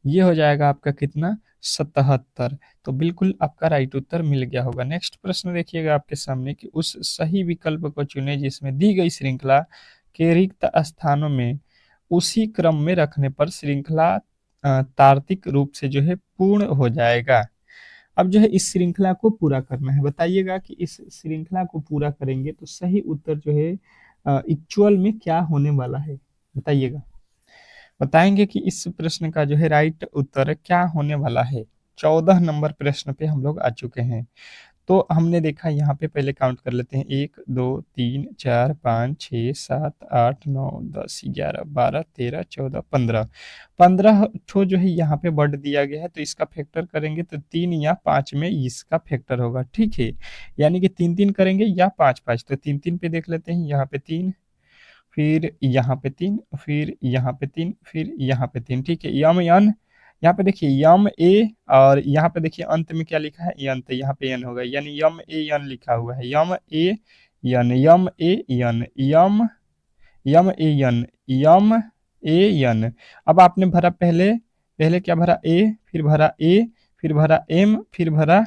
ये हो जाएगा आपका कितना 77। तो बिल्कुल आपका राइट उत्तर मिल गया होगा। नेक्स्ट प्रश्न देखिएगा आपके सामने कि उस सही विकल्प को चुने जिसमें दी गई श्रृंखला के रिक्त स्थानों में उसी क्रम में रखने पर श्रृंखला तार्किक रूप से जो है पूर्ण हो जाएगा। अब जो है इस श्रृंखला को पूरा करना है। बताइएगा कि इस श्रृंखला को पूरा करेंगे तो सही उत्तर जो है एक्चुअल में क्या होने वाला है, बताइएगा। बताएंगे कि इस प्रश्न का जो है राइट उत्तर क्या होने वाला है। 14 नंबर प्रश्न पे हम लोग आ चुके हैं। तो हमने देखा यहाँ पे पहले काउंट कर लेते हैं 1 2 3 4 5 6 7 8 9 10 11 12 13 14 15 15 ठो जो है यहाँ पे वर्ड दिया गया है। तो इसका फैक्टर करेंगे तो 3 या 5 में इसका फैक्टर होगा, ठीक है। यानी कि 3 3 करेंगे या 5 5। तो 3 3 पे देख लेते हैं, यहाँ पे 3, फिर यहाँ पे 3, फिर यहाँ पे 3, फिर यहाँ पे 3, ठीक है। यम यन, यहाँ पे देखिए यम ए, और यहाँ पे देखिए अंत में क्या लिखा है यन, तो यहाँ पे यन होगा, यानी यम ए यन लिखा हुआ है। यम ए यन, यम ए यन, यम ए यन, यम ए यन। अब आपने भरा पहले पहले क्या भरा, ए, फिर भरा ए, फिर भरा एम, फिर भरा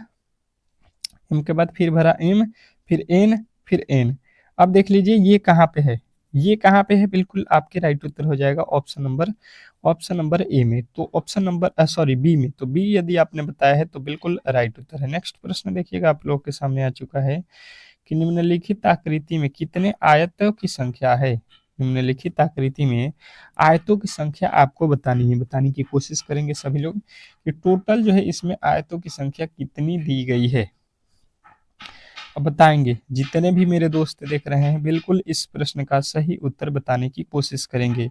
एम के बाद फिर भरा एम, फिर एन, फिर एन। अब देख लीजिए ये कहाँ पे है, ये कहाँ पे है, बिल्कुल आपके राइट उत्तर हो जाएगा ऑप्शन नंबर ए में। तो ऑप्शन नंबर सॉरी बी में। तो बी यदि आपने बताया है तो बिल्कुल राइट उत्तर है। नेक्स्ट प्रश्न देखिएगा आप लोगों के सामने आ चुका है कि निम्नलिखित आकृति में कितने आयतों की संख्या है। निम्नलिखित आकृति में आयतों की संख्या आपको बतानी है। बताने की कोशिश करेंगे सभी लोग कि टोटल जो है इसमें आयतों की संख्या कितनी दी गई है। अब बताएंगे, जितने भी मेरे दोस्त देख रहे हैं बिल्कुल इस प्रश्न का सही उत्तर बताने की कोशिश करेंगे।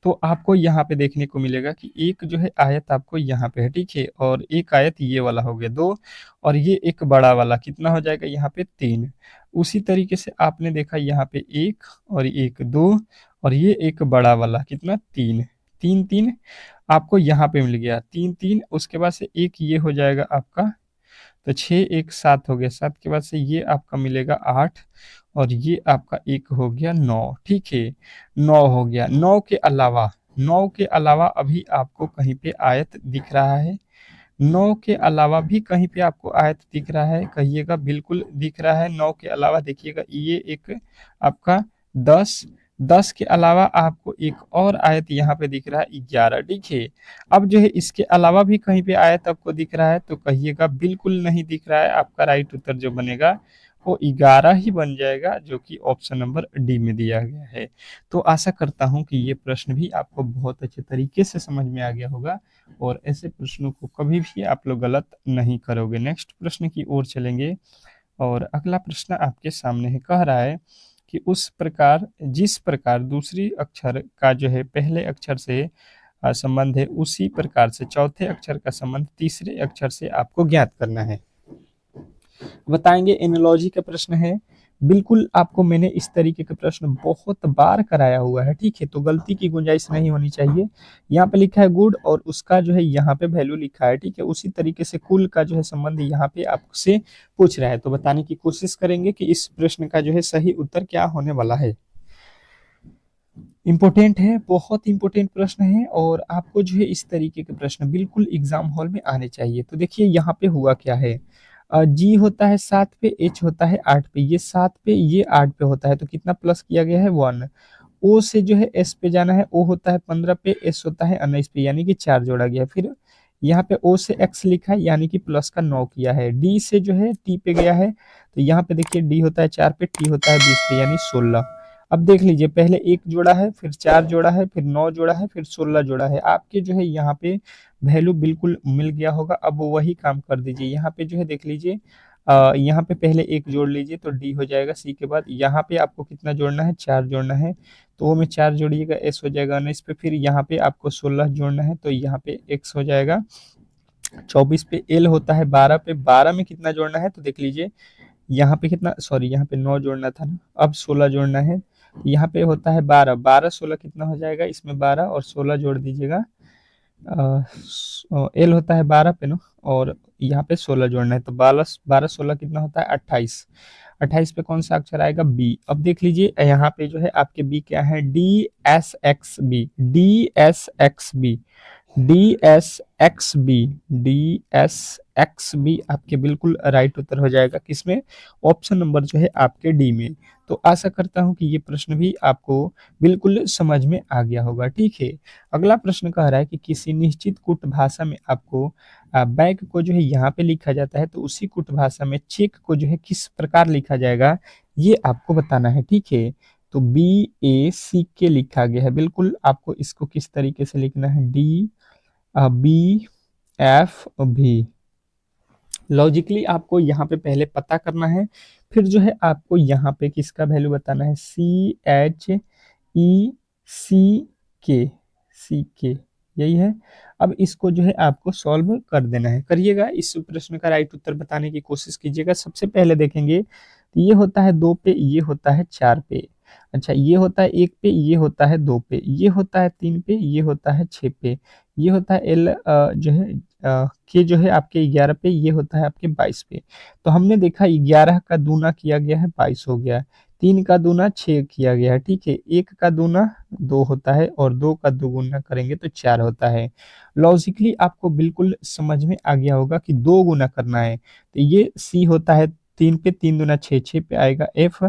तो आपको यहाँ पे देखने को मिलेगा कि एक जो है आयत आपको यहाँ पे है, ठीक है। और एक आयत ये वाला हो गया 2, और ये एक बड़ा वाला कितना हो जाएगा यहाँ पे 3। उसी तरीके से आपने देखा यहाँ पे 1 और 1 2, और ये एक बड़ा वाला कितना 3 3 3 आपको यहाँ पे मिल गया 3 3। उसके बाद से एक ये हो जाएगा आपका, तो 6 1 7 हो गया। 7 के बाद से ये आपका मिलेगा 8, और ये आपका एक हो गया 9, ठीक है। 9 हो गया। 9 के अलावा अभी आपको कहीं पे आयत दिख रहा है, 9 के अलावा भी कहीं पे आपको आयत दिख रहा है, कहिएगा बिल्कुल दिख रहा है। 9 के अलावा देखिएगा ये एक आपका 10, 10 के अलावा आपको एक और आयत यहाँ पे दिख रहा है 11, ठीक है। अब जो है इसके अलावा भी कहीं पे आयत आपको दिख रहा है तो कहिएगा बिल्कुल नहीं दिख रहा है। आपका राइट उत्तर जो बनेगा वो 11 ही बन जाएगा, जो कि ऑप्शन नंबर डी में दिया गया है। तो आशा करता हूँ कि ये प्रश्न भी आपको बहुत अच्छे तरीके से समझ में आ गया होगा और ऐसे प्रश्नों को कभी भी आप लोग गलत नहीं करोगे। नेक्स्ट प्रश्न की ओर चलेंगे और अगला प्रश्न आपके सामने है। कह रहा है कि उस प्रकार जिस प्रकार दूसरी अक्षर का जो है पहले अक्षर से संबंध है, उसी प्रकार से चौथे अक्षर का संबंध तीसरे अक्षर से आपको ज्ञात करना है। बताएंगे, एनालॉजी का प्रश्न है। बिल्कुल आपको मैंने इस तरीके के प्रश्न बहुत बार कराया हुआ है, ठीक है, तो गलती की गुंजाइश नहीं होनी चाहिए। यहाँ पे लिखा है गुड और उसका जो है यहाँ पे वैल्यू लिखा है, ठीक है, उसी तरीके से कुल का जो है संबंध यहाँ पे आपसे पूछ रहा है। तो बताने की कोशिश करेंगे कि इस प्रश्न का जो है सही उत्तर क्या होने वाला है। इम्पोर्टेंट है, बहुत इंपॉर्टेंट प्रश्न है और आपको जो है इस तरीके के प्रश्न बिल्कुल एग्जाम हॉल में आने चाहिए। तो देखिए यहाँ पे हुआ क्या है, जी होता है 7 पे, एच होता है 8 पे, ये 7 पे ये 8 पे होता है, तो कितना प्लस किया गया है 1। ओ से जो है एस पे जाना है, ओ होता है 15 पे, एस होता है 19 पे, यानी कि 4 जोड़ा गया। फिर यहाँ पे ओ से एक्स लिखा है, यानी कि प्लस का 9 किया है। डी से जो है टी पे गया है, तो यहाँ पे देखिए डी होता है 4 पे, टी होता है 20 पे, यानी 16। अब देख लीजिए, पहले एक जोड़ा है, फिर 4 जोड़ा है, फिर 9 जोड़ा है, फिर 16 जोड़ा है। आपके जो है यहाँ पे वैल्यू बिल्कुल मिल गया होगा। अब वही काम कर दीजिए, यहाँ पे जो है देख लीजिए, यहाँ पे पहले एक जोड़ लीजिए तो डी हो जाएगा। सी के बाद यहाँ पे आपको कितना जोड़ना है, 4 जोड़ना है, तो वो में 4 जोड़िएगा, एस हो जाएगा 19 पे। फिर यहाँ पे आपको 16 जोड़ना है, तो यहाँ पे एक्स हो जाएगा 24 पे। एल होता है 12 पे, 12 में कितना जोड़ना है, तो देख लीजिए यहाँ पे कितना, सॉरी यहाँ पे 9 जोड़ना था ना, अब 16 जोड़ना है। यहाँ पे होता है 12, 12 16 कितना हो जाएगा, इसमें 12 और 16 जोड़ दीजिएगा। एल होता है 12 पे ना, और यहाँ पे 16 जोड़ना है, तो 12 12 16 कितना होता है 28। 28 पे कौन सा अक्षर आएगा, बी। अब देख लीजिए यहाँ पे जो है आपके बी क्या है, D S X B, D S X B, D S X B, D S X B आपके बिल्कुल राइट उत्तर हो जाएगा। किसमें, ऑप्शन नंबर जो है आपके डी में। तो आशा करता हूं कि ये प्रश्न भी आपको बिल्कुल समझ में आ गया होगा, ठीक है। अगला प्रश्न कह रहा है कि किसी निश्चित कुट भाषा में आपको बैक को जो है यहाँ पे लिखा जाता है, तो उसी कुट भाषा में चेक को जो है किस प्रकार लिखा जाएगा, ये आपको बताना है, ठीक है। तो बी ए सी के लिखा गया है, बिल्कुल आपको इसको किस तरीके से लिखना है, डी बी एफ भी। लॉजिकली आपको यहाँ पे पहले पता करना है, फिर जो है आपको यहाँ पे किसका वैल्यू बताना है, सी एच ई के, सी के, यही है। अब इसको जो है आपको सॉल्व कर देना है, करिएगा। इस प्रश्न का राइट उत्तर बताने की कोशिश कीजिएगा। सबसे पहले देखेंगे तो ये होता है 2 पे, ये होता है 4 पे, अच्छा ये होता है 1 पे, ये होता है 2 पे, ये होता है 3 पे, ये होता है 6 पे, ये होता है एल जो है के जो है आपके 11 पे, ये होता है आपके 22 पे। तो हमने देखा 11 का दूना किया गया है 22 हो गया, 3 का दूना 6 किया गया है, ठीक है, 1 का दूना 2 होता है और 2 का दुगुना करेंगे तो 4 होता है। लॉजिकली आपको बिल्कुल समझ में आ गया होगा कि 2 गुना करना है, तो ये सी होता है 3 पे, 3 दूना 6, 6 पे आएगा एफ,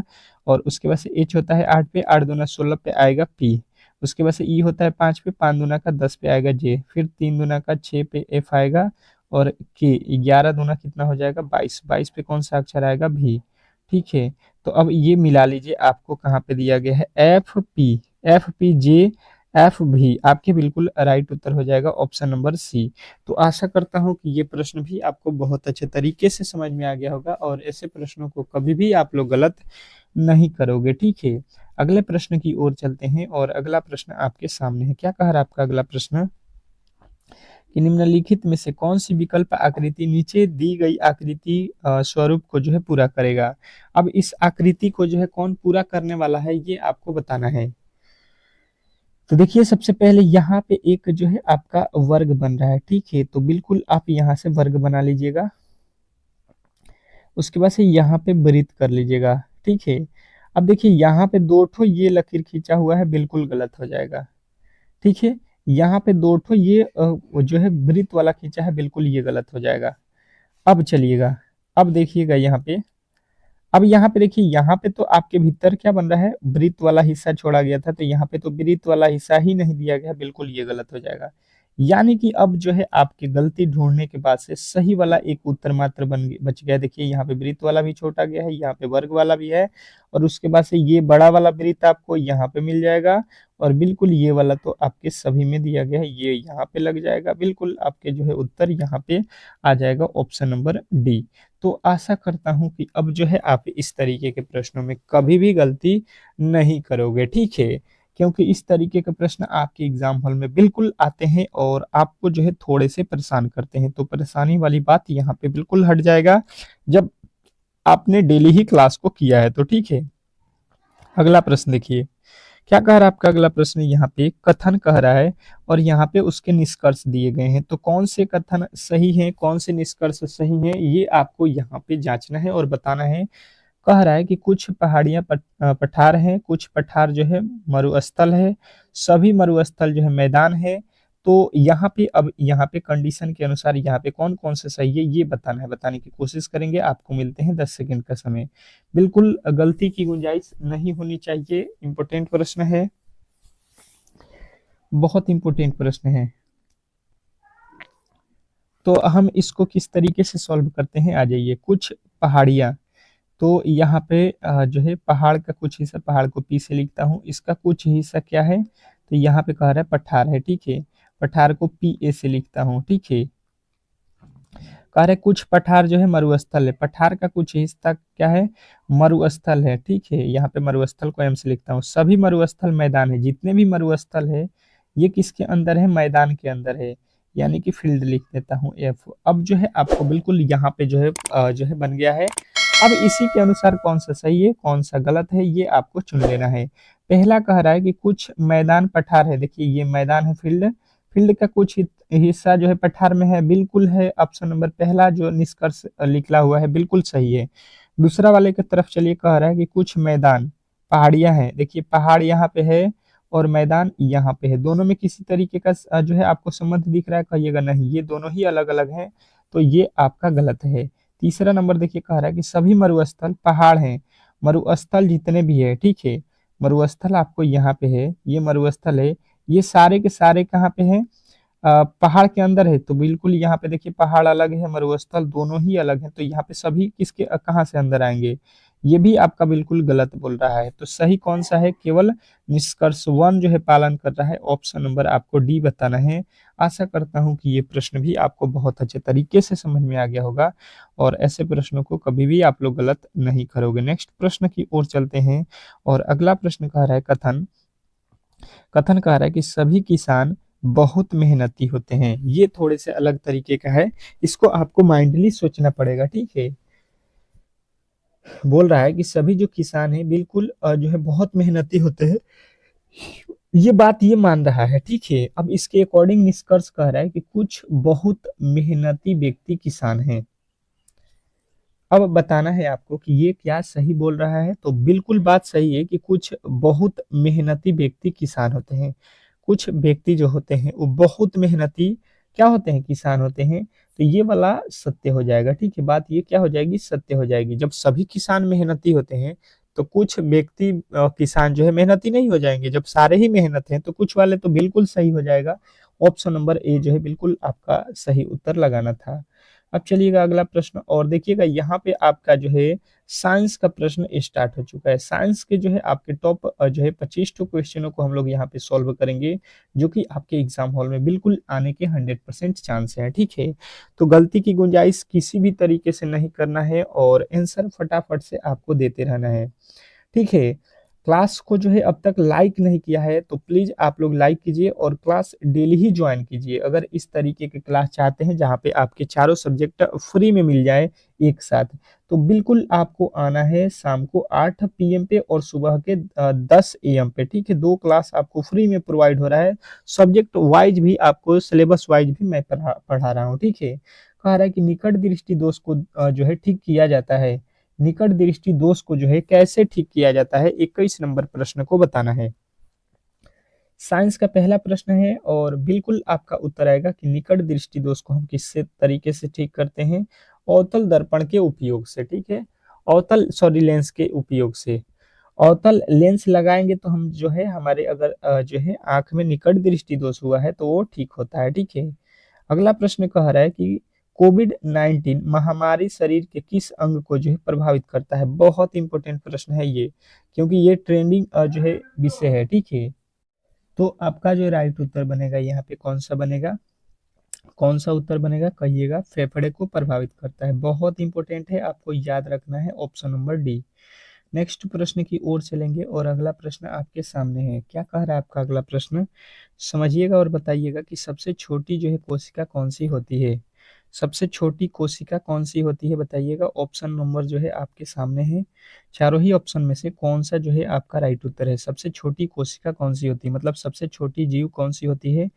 और उसके बाद से एच होता है 8 पे, 8 दूना 16 पे आएगा पी। उसके बाद से ई होता है 5 पे, 5 दूना का 10 पे आएगा जे, फिर 3 दूना का 6 पे एफ आएगा, और के 11 दूना कितना हो जाएगा 22, 22 पे कौन सा अक्षर आएगा भी, ठीक है। तो अब ये मिला लीजिए, आपको कहाँ पे दिया गया है, एफ पी जे एफ भी आपके बिल्कुल राइट उत्तर हो जाएगा, ऑप्शन नंबर सी। तो आशा करता हूँ कि ये प्रश्न भी आपको बहुत अच्छे तरीके से समझ में आ गया होगा और ऐसे प्रश्नों को कभी भी आप लोग गलत नहीं करोगे, ठीक है। अगले प्रश्न की ओर चलते हैं और अगला प्रश्न आपके सामने है। क्या कह रहा है आपका अगला प्रश्न, कि निम्नलिखित में से कौन सी विकल्प आकृति नीचे दी गई आकृति स्वरूप को जो है पूरा करेगा। अब इस आकृति को जो है कौन पूरा करने वाला है, ये आपको बताना है। तो देखिए सबसे पहले यहाँ पे एक जो है आपका वर्ग बन रहा है, ठीक है, तो बिल्कुल आप यहाँ से वर्ग बना लीजिएगा। उसके बाद से यहाँ पे वृत्त कर लीजिएगा, ठीक है। अब देखिए यहाँ पे 2 ठो ये लकीर खींचा हुआ है, बिल्कुल गलत हो जाएगा, ठीक है। यहाँ पे 2 ठो ये जो है वृत्त वाला खींचा है, बिल्कुल ये गलत हो जाएगा। अब चलिएगा, अब देखिएगा यहाँ पे, अब यहाँ पे देखिए, यहाँ पे तो आपके भीतर क्या बन रहा है, वृत्त वाला हिस्सा छोड़ा गया था, तो यहाँ पे तो वृत्त वाला हिस्सा ही नहीं दिया गया, बिल्कुल ये गलत हो जाएगा। यानी कि अब जो है आपकी गलती ढूंढने के बाद से सही वाला एक उत्तर मात्र बच गया। देखिए यहाँ पे वृत्त वाला भी छोटा गया है, यहाँ पे वर्ग वाला भी है, और उसके बाद से ये बड़ा वाला वृत्त आपको यहाँ पे मिल जाएगा, और बिल्कुल ये वाला तो आपके सभी में दिया गया है, ये यहाँ पे लग जाएगा। बिल्कुल आपके जो है उत्तर यहाँ पे आ जाएगा ऑप्शन नंबर डी। तो आशा करता हूँ कि अब जो है आप इस तरीके के प्रश्नों में कभी भी गलती नहीं करोगे, ठीक है, क्योंकि इस तरीके के प्रश्न आपके एग्जाम हॉल में बिल्कुल आते हैं और आपको जो है थोड़े से परेशान करते हैं। तो परेशानी वाली बात यहाँ पे बिल्कुल हट जाएगा जब आपने डेली ही क्लास को किया है। तो ठीक है, अगला प्रश्न देखिए क्या कह रहा है आपका अगला प्रश्न। यहाँ पे कथन कह रहा है और यहाँ पे उसके निष्कर्ष दिए गए हैं। तो कौन से कथन सही हैं, कौन से निष्कर्ष सही हैं, ये आपको यहाँ पे जांचना है और बताना है। कह रहा है कि कुछ पहाड़ियां पठार हैं, कुछ पठार जो है मरुस्थल है, सभी मरुस्थल जो है मैदान है। तो यहाँ पे अब यहाँ पे कंडीशन के अनुसार यहाँ पे कौन कौन सा सही है ये बताना है, बताने की कोशिश करेंगे। आपको मिलते हैं 10 सेकंड का समय। बिल्कुल गलती की गुंजाइश नहीं होनी चाहिए। इंपॉर्टेंट प्रश्न है, बहुत इंपॉर्टेंट प्रश्न है। तो हम इसको किस तरीके से सॉल्व करते हैं, आ जाइए। कुछ पहाड़ियां, तो यहाँ पे जो है पहाड़ का कुछ हिस्सा, पहाड़ को पी से लिखता हूँ, इसका कुछ हिस्सा क्या है, तो यहाँ पे कह रहा है पठार है, ठीक है, पठार को पी ए से लिखता हूँ, ठीक है। कह रहे कुछ पठार जो है मरुस्थल है, पठार का कुछ हिस्सा क्या है, मरुस्थल है, ठीक है, यहाँ पे मरुस्थल को एम से लिखता हूँ। सभी मरुस्थल मैदान है, जितने भी मरुस्थल है ये किसके अंदर है, मैदान के अंदर है, यानी कि फील्ड लिख देता हूँ एफ। अब जो है आपको बिल्कुल यहाँ पे जो है बन गया है। अब इसी के अनुसार कौन सा सही है कौन सा गलत है ये आपको चुन लेना है। पहला कह रहा है कि कुछ मैदान पठार है, देखिए ये मैदान है, फील्ड, फील्ड का कुछ हिस्सा जो है पठार में है, बिल्कुल है। ऑप्शन नंबर पहला जो निष्कर्ष निकला हुआ है बिल्कुल सही है। दूसरा वाले की तरफ चलिए, कह रहा है कि कुछ मैदान पहाड़ियां हैं, देखिए पहाड़ यहाँ पे है और मैदान यहाँ पे है, दोनों में किसी तरीके का जो है आपको संबंध दिख रहा है, कहिएगा नहीं, ये दोनों ही अलग अलग हैं, तो ये आपका गलत है। तीसरा नंबर देखिए कह रहा है कि सभी मरुस्थल पहाड़ हैं, मरुस्थल जितने भी है, ठीक है, मरुस्थल आपको यहाँ पे है, ये मरुस्थल है, ये सारे के सारे कहाँ पे हैं, पहाड़ के अंदर है। तो बिल्कुल यहाँ पे देखिए पहाड़ अलग है, मरुस्थल दोनों ही अलग है, तो यहाँ पे सभी किसके कहाँ से अंदर आएंगे, ये भी आपका बिल्कुल गलत बोल रहा है। तो सही कौन सा है, केवल निष्कर्ष वन जो है पालन कर रहा है, ऑप्शन नंबर आपको डी बताना है। आशा करता हूँ कि ये प्रश्न भी आपको बहुत अच्छे तरीके से समझ में आ गया होगा और ऐसे प्रश्नों को कभी भी आप लोग गलत नहीं करोगे। नेक्स्ट प्रश्न की ओर चलते हैं और अगला प्रश्न कह रहा है कथन। कथन कह रहा है कि सभी किसान बहुत मेहनती होते हैं, ये थोड़े से अलग तरीके का है, इसको आपको माइंडली सोचना पड़ेगा, ठीक है। बोल रहा है कि सभी जो किसान हैं बिल्कुल जो है बहुत मेहनती होते हैं, ये बात ये मान रहा है, ठीक है। अब इसके अकॉर्डिंग निष्कर्ष कह रहा है कि कुछ बहुत मेहनती व्यक्ति किसान हैं। अब बताना है आपको कि ये क्या सही बोल रहा है। तो बिल्कुल बात सही है कि कुछ बहुत मेहनती व्यक्ति किसान होते हैं, कुछ व्यक्ति जो होते हैं वो बहुत मेहनती क्या होते हैं, किसान होते हैं। तो ये वाला सत्य हो जाएगा, ठीक है, बात ये क्या हो जाएगी, सत्य हो जाएगी। जब सभी किसान मेहनती होते हैं तो कुछ व्यक्ति किसान जो है मेहनती नहीं हो जाएंगे, जब सारे ही मेहनत हैं तो कुछ वाले तो बिल्कुल सही हो जाएगा। ऑप्शन नंबर ए जो है बिल्कुल आपका सही उत्तर लगाना था। अब चलिएगा अगला प्रश्न और देखिएगा, यहाँ पे आपका जो है साइंस का प्रश्न स्टार्ट हो चुका है। साइंस के जो है आपके टॉप जो है 25 क्वेश्चनों को हम लोग यहाँ पे सॉल्व करेंगे, जो कि आपके एग्जाम हॉल में बिल्कुल आने के 100% चांस है, ठीक है। तो गलती की गुंजाइश किसी भी तरीके से नहीं करना है और आंसर फटाफट से आपको देते रहना है, ठीक है। क्लास को जो है अब तक लाइक नहीं किया है तो प्लीज आप लोग लाइक कीजिए और क्लास डेली ही ज्वाइन कीजिए। अगर इस तरीके के क्लास चाहते हैं जहाँ पे आपके चारों सब्जेक्ट फ्री में मिल जाए एक साथ, तो बिल्कुल आपको आना है शाम को 8 PM पे और सुबह के 10 AM पे, ठीक है। दो क्लास आपको फ्री में प्रोवाइड हो रहा है, सब्जेक्ट वाइज भी आपको सिलेबस वाइज भी मैं पढ़ा रहा हूँ, ठीक है। कह रहा है कि निकट दृष्टि दोष को जो है ठीक किया जाता है, निकट दृष्टि दोष को जो है कैसे ठीक किया जाता है, 21 नंबर प्रश्न को बताना है। साइंस का पहला प्रश्न है और बिल्कुल आपका उत्तर आएगा कि निकट दृष्टि दोष को हम किस तरीके से ठीक करते हैं, अवतल दर्पण के उपयोग से, ठीक है, अवतल सॉरी लेंस के उपयोग से। अवतल लेंस लगाएंगे तो हम जो है हमारे अगर जो है आंख में निकट दृष्टि दोष हुआ है तो वो ठीक होता है, ठीक है। अगला प्रश्न कह रहा है कि कोविड 19 महामारी शरीर के किस अंग को जो है प्रभावित करता है। बहुत इंपॉर्टेंट प्रश्न है ये, क्योंकि ये ट्रेंडिंग जो है विषय है, ठीक है। तो आपका जो राइट उत्तर बनेगा यहाँ पे कौन सा बनेगा, कौन सा उत्तर बनेगा कहिएगा। फेफड़े को प्रभावित करता है, बहुत इंपॉर्टेंट है, आपको याद रखना है, ऑप्शन नंबर डी। नेक्स्ट प्रश्न की ओर चलेंगे और अगला प्रश्न आपके सामने है। क्या कह रहा है आपका अगला प्रश्न, समझिएगा और बताइएगा कि सबसे छोटी जो है कोशिका कौन सी होती है। सबसे छोटी कोशिका कौन सी होती है बताइएगा। ऑप्शन नंबर जो है आपके सामने है, चारों ही ऑप्शन में से कौन सा जो है आपका राइट उत्तर है। सबसे छोटी कोशिका कौन सी होती है, मतलब सबसे छोटी जीव कौन सी होती है,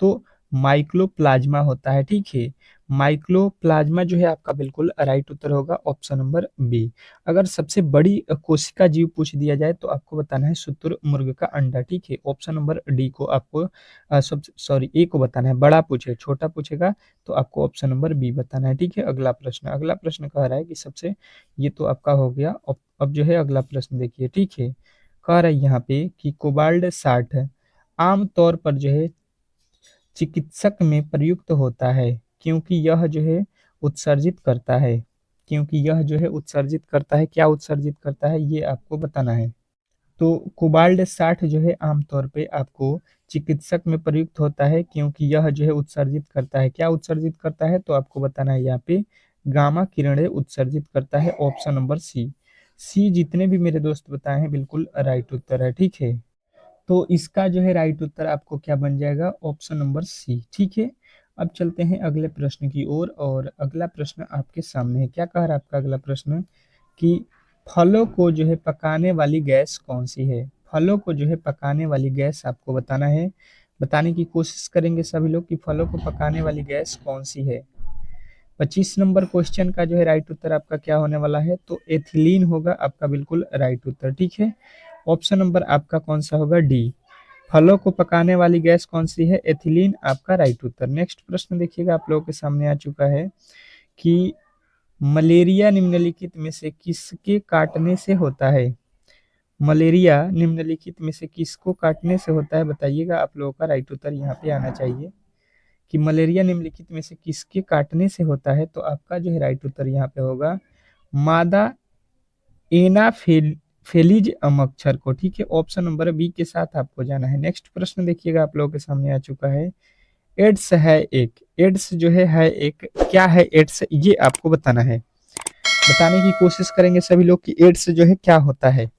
तो माइक्रोप्लाज्मा होता है, ठीक है। माइक्रोप्लाज्मा जो है आपका बिल्कुल राइट उत्तर होगा, ऑप्शन नंबर बी। अगर सबसे बड़ी कोशिका जीव पूछ दिया जाए तो आपको बताना है शुतुरमुर्ग का अंडा, ठीक है। ऑप्शन नंबर डी को आपको सब सॉरी ए को बताना है। बड़ा पूछे छोटा पूछेगा तो आपको ऑप्शन नंबर बी बताना है, ठीक है। अगला प्रश्न कह रहा है कि सबसे, ये तो आपका हो गया। अब जो है अगला प्रश्न देखिए, ठीक है। कह रहा है यहाँ पे कि कोबाल्ट 60 आम तौर पर जो है चिकित्सक में प्रयुक्त होता है, क्योंकि यह जो है उत्सर्जित करता है, क्योंकि यह जो है उत्सर्जित करता है। क्या उत्सर्जित करता है ये आपको बताना है। तो कोबाल्ट 60 जो है आमतौर पे आपको चिकित्सक में प्रयुक्त होता है, क्योंकि यह जो है उत्सर्जित करता है। क्या उत्सर्जित करता है तो आपको बताना है यहाँ पे गामा किरणें उत्सर्जित करता है, ऑप्शन नंबर सी। सी जितने भी मेरे दोस्त बताए हैं बिल्कुल राइट उत्तर है, ठीक है। तो इसका जो है राइट उत्तर आपको क्या बन जाएगा, ऑप्शन नंबर सी, ठीक है। अब चलते हैं अगले प्रश्न की ओर और अगला प्रश्न आपके सामने है। क्या कह रहा है आपका अगला प्रश्न कि फलों को जो है पकाने वाली गैस कौन सी है। फलों को जो है पकाने वाली गैस आपको बताना है। बताने की कोशिश करेंगे सभी लोग कि फलों को पकाने वाली गैस कौन सी है। 25 नंबर क्वेश्चन का जो है राइट उत्तर आपका क्या होने वाला है, तो एथिलीन होगा आपका बिल्कुल राइट उत्तर, ठीक है। ऑप्शन नंबर आपका कौन सा होगा, डी। फलों को पकाने वाली गैस कौन सी है, एथिलीन आपका राइट उत्तर। नेक्स्ट प्रश्न देखिएगा आप लोगों के सामने आ चुका है कि मलेरिया निम्नलिखित में से किसके काटने से होता है। मलेरिया निम्नलिखित में से किसको काटने से होता है बताइएगा। आप लोगों का राइट उत्तर यहाँ पे आना चाहिए कि मलेरिया निम्नलिखित में से किसके काटने से होता है, तो आपका जो है राइट उत्तर यहाँ पे होगा मादा एनाफेलिज मच्छर को, ठीक है। ऑप्शन नंबर बी के साथ आपको जाना है। नेक्स्ट प्रश्न देखिएगा आप लोगों के सामने आ चुका है। एड्स है एक, एड्स जो है एक, क्या है एड्स ये आपको बताना है। बताने की कोशिश करेंगे सभी लोग कि एड्स जो है क्या होता है।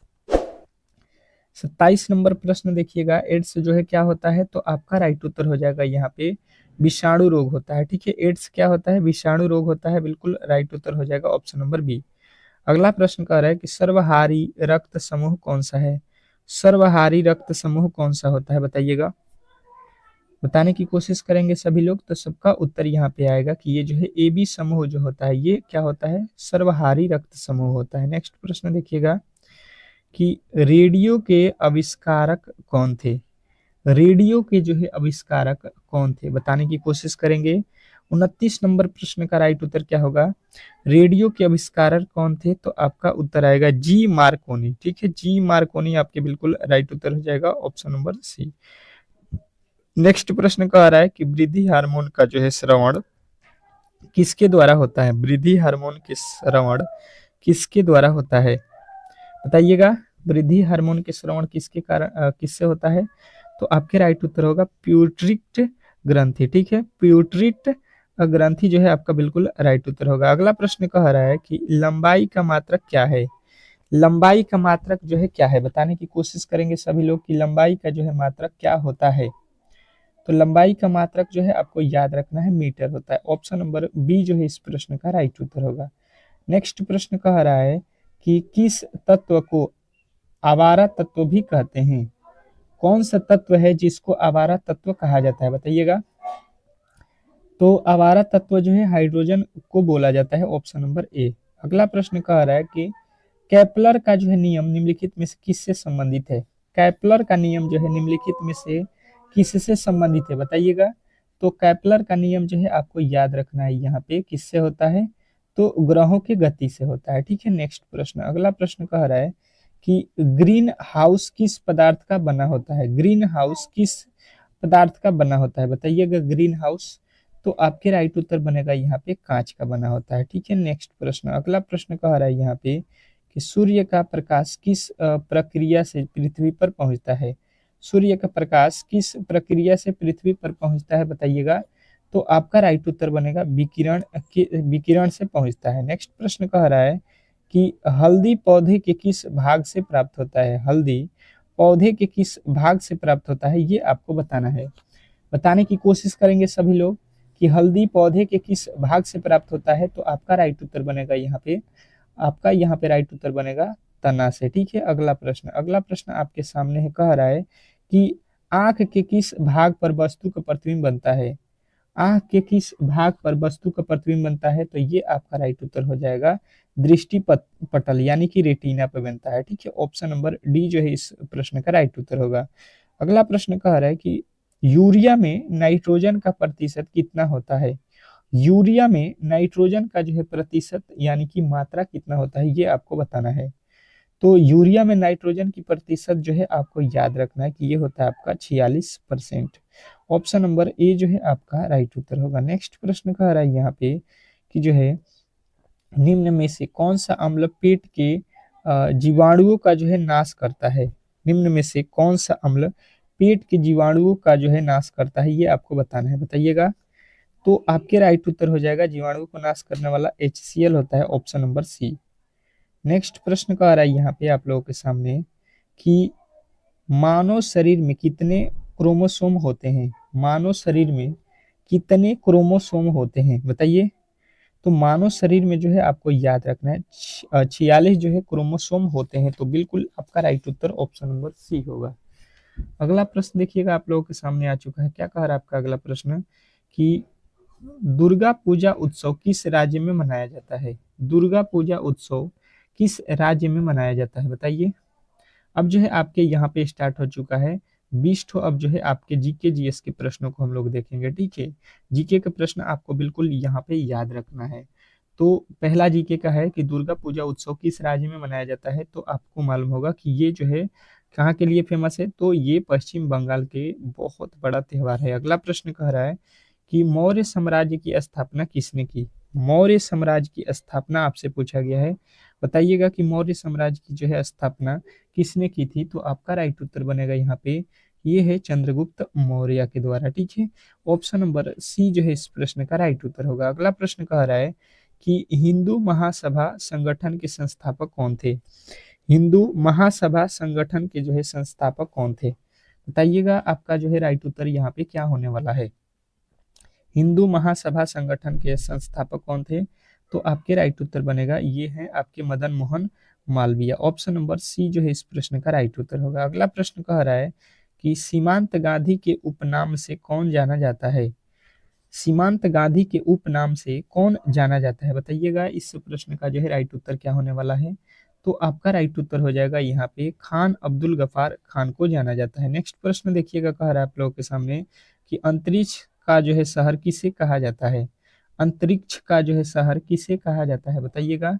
27 नंबर प्रश्न देखिएगा, एड्स जो है क्या होता है, तो आपका राइट उत्तर हो जाएगा यहाँ पे विषाणु रोग होता है, ठीक है। एड्स क्या होता है, विषाणु रोग होता है, बिल्कुल राइट उत्तर हो जाएगा ऑप्शन नंबर बी। अगला प्रश्न कह रहा है कि सर्वहारी रक्त समूह कौन सा है। सर्वहारी रक्त समूह कौन सा होता है बताइएगा। बताने की कोशिश करेंगे सभी लोग तो सबका उत्तर यहाँ पे आएगा कि ये जो है ए बी समूह जो होता है ये क्या होता है, सर्वहारी रक्त समूह होता है। नेक्स्ट प्रश्न देखिएगा कि रेडियो के आविष्कारक कौन थे। रेडियो के जो है आविष्कारक कौन थे बताने की कोशिश करेंगे। 29 नंबर प्रश्न का राइट उत्तर क्या होगा, रेडियो के आविष्कारक कौन थे, तो आपका उत्तर आएगा जी मार्कोनी, ठीक है। जी मार्कोनी आपके बिल्कुल राइट उत्तर हो जाएगा, ऑप्शन नंबर सी। नेक्स्ट प्रश्न का आ रहा है कि वृद्धि हार्मोन का जो है श्रवण किसके द्वारा होता है। वृद्धि हार्मोन के श्रवण किसके द्वारा होता है बताइएगा। वृद्धि हार्मोन के श्रवण किसके कारण किससे होता है, तो आपके राइट उत्तर होगा प्यूटरिक ग्रंथि, ठीक है। प्यूटरिक ग्रंथि जो है आपका बिल्कुल राइट उत्तर होगा। अगला प्रश्न कह रहा है कि लंबाई का मात्रक क्या है। लंबाई का मात्रक जो है क्या है बताने की कोशिश करेंगे सभी लोग कि लंबाई का जो है मात्रक क्या होता है। तो लंबाई का मात्रक जो है आपको याद रखना है मीटर होता है, ऑप्शन नंबर बी जो है इस प्रश्न का राइट उत्तर होगा। नेक्स्ट प्रश्न कह रहा है कि किस तत्व को आवारा तत्व भी कहते हैं। कौन सा तत्व है जिसको आवारा तत्व कहा जाता है बताइएगा। तो आवारा तत्व जो है हाइड्रोजन को बोला जाता है, ऑप्शन नंबर ए। अगला प्रश्न कह रहा है कि केपलर का जो है नियम निम्नलिखित में से किससे संबंधित है। केपलर का नियम जो है निम्नलिखित में से किससे संबंधित है बताइएगा। तो केपलर का नियम जो है आपको याद रखना है यहाँ पे किससे होता है, तो ग्रहों की गति से होता है, ठीक है। नेक्स्ट प्रश्न, अगला प्रश्न कह रहा है कि ग्रीन हाउस किस पदार्थ का बना होता है? ग्रीन हाउस किस पदार्थ का बना होता है? बताइएगा ग्रीन हाउस। तो आपके राइट उत्तर बनेगा यहाँ पे कांच का बना होता है। ठीक है, नेक्स्ट प्रश्न, अगला प्रश्न कह रहा है यहाँ पे कि सूर्य का प्रकाश किस प्रक्रिया से पृथ्वी पर पहुंचता है? सूर्य का प्रकाश किस प्रक्रिया से पृथ्वी पर पहुंचता है बताइएगा। तो आपका राइट उत्तर बनेगा विकिरण से पहुंचता है। नेक्स्ट प्रश्न कह रहा है कि हल्दी पौधे के किस भाग से प्राप्त होता है? हल्दी पौधे के किस भाग से प्राप्त होता है, ये आपको बताना है। बताने की कोशिश करेंगे सभी लोग कि हल्दी पौधे के किस भाग से प्राप्त होता है। तो आपका राइट उत्तर बनेगा यहाँ पे, आपका यहाँ पे राइट उत्तर बनेगा तना से। ठीक है, अगला प्रश्न, अगला प्रश्न आपके सामने है, कह रहा है कि आंख के किस भाग पर वस्तु का प्रतिबिंब बनता है? आंख के किस भाग पर वस्तु का प्रतिबिंब बनता है? तो ये आपका राइट उत्तर हो जाएगा दृष्टि पटल यानी कि रेटिना पे बनता है। ठीक है, ऑप्शन नंबर डी जो है इस प्रश्न का राइट उत्तर होगा। अगला प्रश्न कह रहा है कि यूरिया में नाइट्रोजन का प्रतिशत कितना होता है? यूरिया में नाइट्रोजन का जो है प्रतिशत यानी कि मात्रा कितना होता है, ये आपको बताना है। तो यूरिया में नाइट्रोजन की प्रतिशत जो है आपको याद रखना है कि ये होता है आपका 46%। ऑप्शन नंबर ए जो है आपका राइट उत्तर होगा। नेक्स्ट प्रश्न कह रहा है यहाँ पे कि जो है निम्न में से कौन सा अम्ल पेट के जीवाणुओं का जो है नाश करता है? निम्न में से कौन सा अम्ल पेट के जीवाणुओं का जो है नाश करता है, ये आपको बताना है। बताइएगा। तो आपके राइट उत्तर हो जाएगा जीवाणुओं को नाश करने वाला HCl होता है, ऑप्शन नंबर सी। नेक्स्ट प्रश्न का आ रहा है यहाँ पे आप लोगों के सामने कि मानव शरीर में कितने क्रोमोसोम होते हैं? मानव शरीर में कितने क्रोमोसोम होते हैं बताइए। तो मानव शरीर में जो है आपको याद रखना है 46 जो है क्रोमोसोम होते हैं। तो बिल्कुल आपका राइट उत्तर ऑप्शन नंबर सी होगा। अगला प्रश्न देखिएगा आप लोगों के सामने आ चुका है। क्या कह रहा है आपका अगला प्रश्न कि दुर्गा पूजा उत्सव किस राज्य में मनाया जाता है? दुर्गा पूजा उत्सव किस राज्य में मनाया जाता है बताइए। अब जो है आपके यहाँ पे स्टार्ट हो चुका है 20 ठो। अब जो है आपके जीके जीएस के प्रश्नों को हम लोग देखेंगे। ठीक है, जीके के प्रश्न आपको बिल्कुल यहाँ पे याद रखना है। तो पहला जीके का है कि दुर्गा पूजा उत्सव किस राज्य में मनाया जाता है। तो आपको मालूम होगा कि ये जो है कहाँ के लिए फेमस है। तो ये पश्चिम बंगाल के बहुत बड़ा त्योहार है। अगला प्रश्न कह रहा है कि मौर्य साम्राज्य की स्थापना किसने की? मौर्य साम्राज्य की स्थापना आपसे पूछा गया है। बताइएगा कि मौर्य साम्राज्य की जो है स्थापना किसने की थी। तो आपका राइट उत्तर बनेगा यहाँ पे, ये है चंद्रगुप्त मौर्य के द्वारा। ठीक है, ऑप्शन नंबर सी जो है इस प्रश्न का राइट उत्तर होगा। अगला प्रश्न कह रहा है कि हिंदू महासभा संगठन के संस्थापक कौन थे? हिंदू महासभा संगठन के जो है संस्थापक कौन थे? बताइएगा आपका जो है राइट उत्तर यहाँ पे क्या होने वाला है। हिंदू महासभा संगठन के संस्थापक कौन थे? तो आपके राइट उत्तर बनेगा, ये है आपके Madan Mohan Malviya. Option number C जो है इस प्रश्न का राइट उत्तर होगा। अगला प्रश्न कह रहा है कि सीमांत गांधी के उपनाम से कौन जाना जाता है? सीमांत गांधी के उपनाम से कौन जाना जाता है? बताइएगा इस प्रश्न का जो है राइट उत्तर क्या होने वाला है। तो आपका राइट उत्तर हो जाएगा यहाँ पे खान अब्दुल गफार खान को जाना जाता है। नेक्स्ट प्रश्न देखिएगा, कह रहा है आप लोगों के सामने कि अंतरिक्ष का जो है शहर किसे कहा जाता है? अंतरिक्ष का जो है शहर किसे कहा जाता है? बताइएगा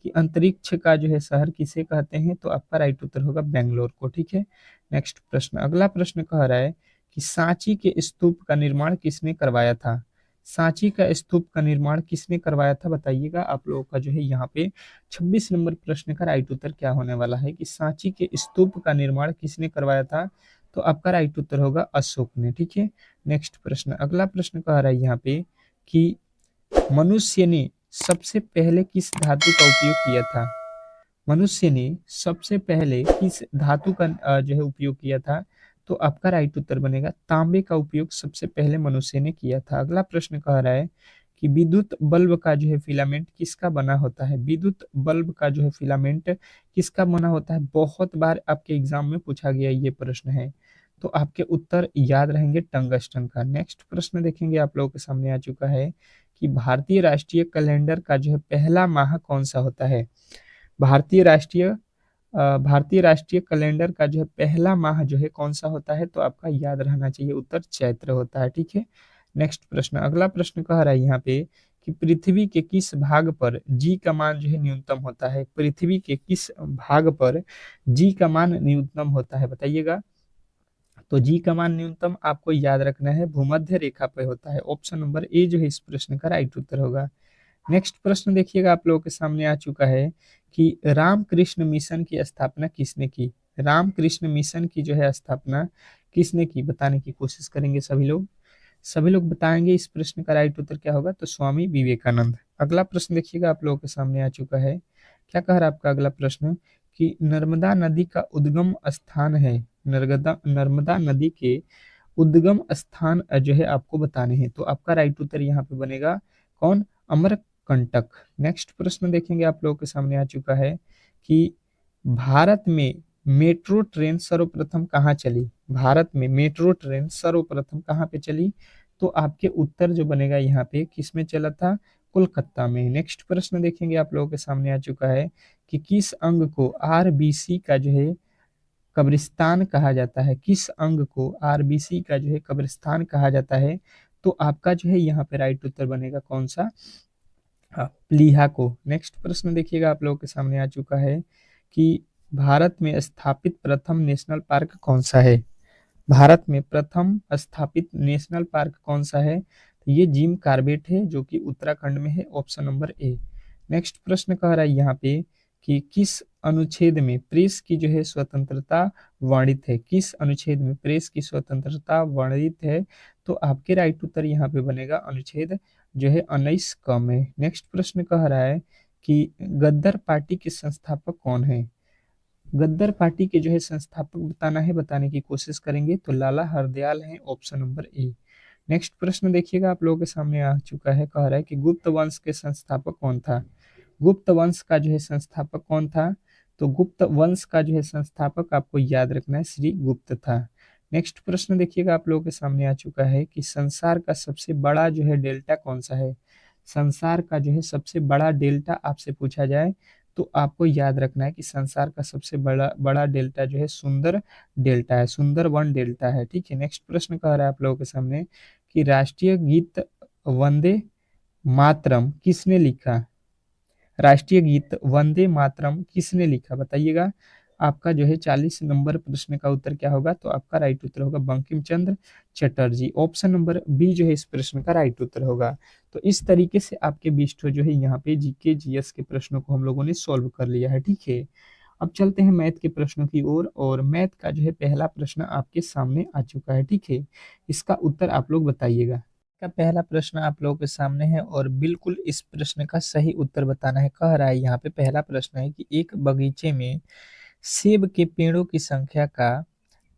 कि अंतरिक्ष का जो है शहर किसे कहते हैं। तो आपका राइट उत्तर होगा बेंगलोर को। ठीक है, नेक्स्ट प्रश्न, अगला प्रश्न कह रहा है कि सांची के स्तूप का निर्माण किसने करवाया था? सांची का स्तूप का निर्माण किसने करवाया था? बताइएगा। आप लोगों का जो है यहाँ पे 26 नंबर प्रश्न का राइट उत्तर क्या होने वाला है कि सांची के स्तूप का निर्माण किसने करवाया था। तो आपका राइट उत्तर होगा अशोक ने। ठीक है, नेक्स्ट प्रश्न, अगला प्रश्न कह रहा है यहाँ पे कि मनुष्य ने सबसे पहले किस धातु का उपयोग किया था? मनुष्य ने सबसे पहले किस धातु का जो है उपयोग किया था। तो आपका राइट उत्तर बनेगा तांबे का उपयोग सबसे पहले मनुष्य ने किया था। अगला प्रश्न कह रहा है कि विद्युत बल्ब का जो है फिलामेंट किसका बना होता है? विद्युत बल्ब का जो है फिलामेंट किसका बना होता है? बहुत बार आपके एग्जाम में पूछा गया ये प्रश्न है। तो आपके उत्तर याद रहेंगे टंगस्टन का। नेक्स्ट प्रश्न देखेंगे, आप लोगों के सामने आ चुका है कि भारतीय राष्ट्रीय कैलेंडर का जो है पहला माह कौन सा होता है? भारतीय राष्ट्रीय भारतीय राष्ट्रीय कैलेंडर का जो है पहला माह जो है कौन सा होता है? तो आपका याद रहना चाहिए उत्तर चैत्र होता है। ठीक है, नेक्स्ट प्रश्न, अगला प्रश्न कह रहा है यहाँ पे कि पृथ्वी के किस भाग पर जी का मान जो है न्यूनतम होता है? पृथ्वी के किस भाग पर जी का मान न्यूनतम होता है, बताइएगा। तो जी का मान न्यूनतम आपको याद रखना है भूमध्य रेखा पर होता है। ऑप्शन नंबर ए जो है इस प्रश्न का राइट उत्तर होगा। नेक्स्ट प्रश्न देखिएगा, आप लोगों के सामने आ चुका है कि रामकृष्ण मिशन की स्थापना किसने की? रामकृष्ण मिशन की जो है स्थापना किसने की, बताने की कोशिश करेंगे सभी लोग। सभी लोग बताएंगे इस प्रश्न का राइट उत्तर क्या होगा, तो स्वामी विवेकानंद। अगला प्रश्न देखिएगा, आप लोगों के सामने आ चुका है। क्या कह रहा है आपका अगला प्रश्न कि नर्मदा नदी का उद्गम स्थान है, नर्मदा नर्मदा नदी के उद्गम स्थान जो है आपको बताने हैं। तो आपका राइट उत्तर यहाँ पे बनेगा कौन, अमरकंटक। नेक्स्ट प्रश्न देखेंगे, आप लोगों के सामने आ चुका है कि भारत में मेट्रो ट्रेन सर्वप्रथम कहाँ चली? भारत में मेट्रो ट्रेन सर्वप्रथम कहाँ पे चली? तो आपके उत्तर जो बनेगा यहाँ पे किस में चला था, कोलकाता में। नेक्स्ट प्रश्न देखेंगे, आप लोगों के सामने आ चुका है कि किस अंग को आरबीसी का जो है कब्रिस्तान कहा जाता है? किस अंग को आरबीसी का जो है कब्रिस्तान कहा जाता है? तो आपका जो है यहाँ पे राइट उत्तर बनेगा कौन सा, हाँ, प्लीहा को। नेक्स्ट प्रश्न देखिएगा, आप लोगों के सामने आ चुका है कि भारत में स्थापित प्रथम नेशनल पार्क कौन सा है? भारत में प्रथम स्थापित नेशनल पार्क कौन सा है? तो ये जिम कार्बेट है, जो कि उत्तराखंड में है, ऑप्शन नंबर ए। नेक्स्ट प्रश्न कह रहा है यहाँ पे कि किस अनुच्छेद में प्रेस की जो है स्वतंत्रता वर्णित है? किस अनुच्छेद में प्रेस की स्वतंत्रता वर्णित है? तो आपके राइट उत्तर यहाँ पे बनेगा अनुच्छेद जो है 19 क में। नेक्स्ट प्रश्न कह रहा है कि गद्दार पार्टी के संस्थापक कौन है? गद्दार पार्टी के जो है संस्थापक बताना है, बताने की कोशिश करेंगे, तो लाला हरदयाल हैं, ऑप्शन नंबर ए। नेक्स्ट प्रश्न देखिएगा, आप लोगों के सामने आ चुका है, कह रहा है कि गुप्त वंश के संस्थापक कौन था? गुप्त वंश का जो है संस्थापक कौन था? तो गुप्त वंश का जो है संस्थापक आपको याद रखना है श्री गुप्त था। नेक्स्ट प्रश्न देखिएगा, आप लोगों के सामने आ चुका है कि संसार का सबसे बड़ा जो है डेल्टा कौन सा है? संसार का जो है सबसे बड़ा डेल्टा आपसे पूछा जाए तो आपको याद रखना है कि संसार का सबसे बड़ा बड़ा डेल्टा जो है सुंदर डेल्टा है, सुंदर वन डेल्टा है, ठीक है। नेक्स्ट प्रश्न कह रहा है आप लोगों के सामने कि राष्ट्रीय गीत वंदे मातरम किसने लिखा? राष्ट्रीय गीत वंदे मातरम किसने लिखा, बताइएगा। आपका जो है 40 नंबर प्रश्न का उत्तर क्या होगा, तो आपका राइट उत्तर होगा Bankim Chandra Chatterjee. Option number B जो है इस प्रश्न का राइट उत्तर होगा। तो इस तरीके से आपके 20 जो है यहाँ पे जीके जीएस के प्रश्नों को हम लोगों ने सॉल्व कर लिया है, ठीक है। अब चलते हैं मैथ के प्रश्नों की ओर, और मैथ का जो है पहला प्रश्न आपके सामने आ चुका है, ठीक है। इसका उत्तर आप लोग बताइएगा। का पहला प्रश्न आप लोगों के सामने है और बिल्कुल इस प्रश्न का सही उत्तर बताना है। कह रहा है यहाँ पे पहला प्रश्न है कि एक बगीचे में सेब के पेड़ों की संख्या का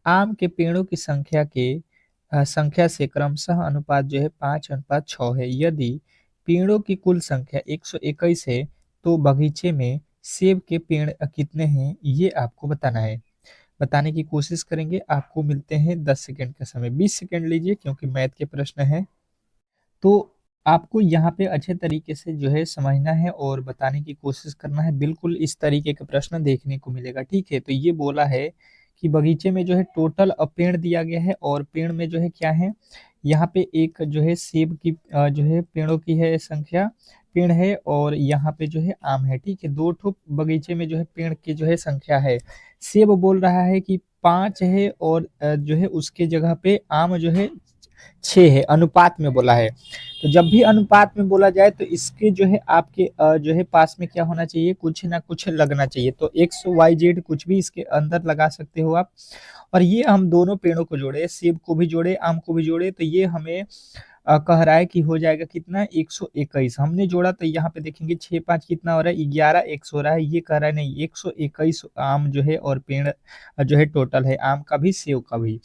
आम के पेड़ों की संख्या के संख्या से क्रमशः अनुपात जो है 5:6 है। यदि पेड़ों की कुल संख्या 121 है तो बगीचे में सेब के पेड़ कितने हैं, ये आपको बताना है। बताने की कोशिश करेंगे, आपको मिलते हैं 10 सेकंड का समय। 20 सेकंड लीजिए क्योंकि मैथ के प्रश्न है। तो आपको यहाँ पे अच्छे तरीके से जो है समझना है और बताने की कोशिश करना है। बिल्कुल इस तरीके का प्रश्न देखने को मिलेगा, ठीक है। तो ये बोला है कि बगीचे में जो है टोटल पेड़ दिया गया है और पेड़ में जो है क्या है, यहाँ पे एक जो है सेब की जो है पेड़ों की है संख्या, पेड़ है, और यहाँ पे जो है आम है, ठीक है। दो ठो बगीचे में जो है पेड़ की जो है संख्या है। सेब बोल रहा है कि 5 है और जो है उसके जगह पे आम जो है 6 है, अनुपात में बोला है। तो जब भी अनुपात में बोला जाए तो इसके जो है आपके जो है पास में क्या होना चाहिए, कुछ ना कुछ लगना चाहिए। तो एक्स वाई जेड कुछ भी इसके अंदर लगा सकते हो आप। और ये हम दोनों पेड़ों को जोड़े, सेब को भी जोड़े, आम को भी जोड़े, तो ये हमें कह रहा है कि हो जाएगा कितना, 121 हमने जोड़ा। तो यहाँ पे देखेंगे 6 5 कितना हो रहा है, 11 एक्स हो रहा है। ये कह रहा है नहीं, 121 आम जो है और पेड़ जो है टोटल है, आम का भी सेब का भी।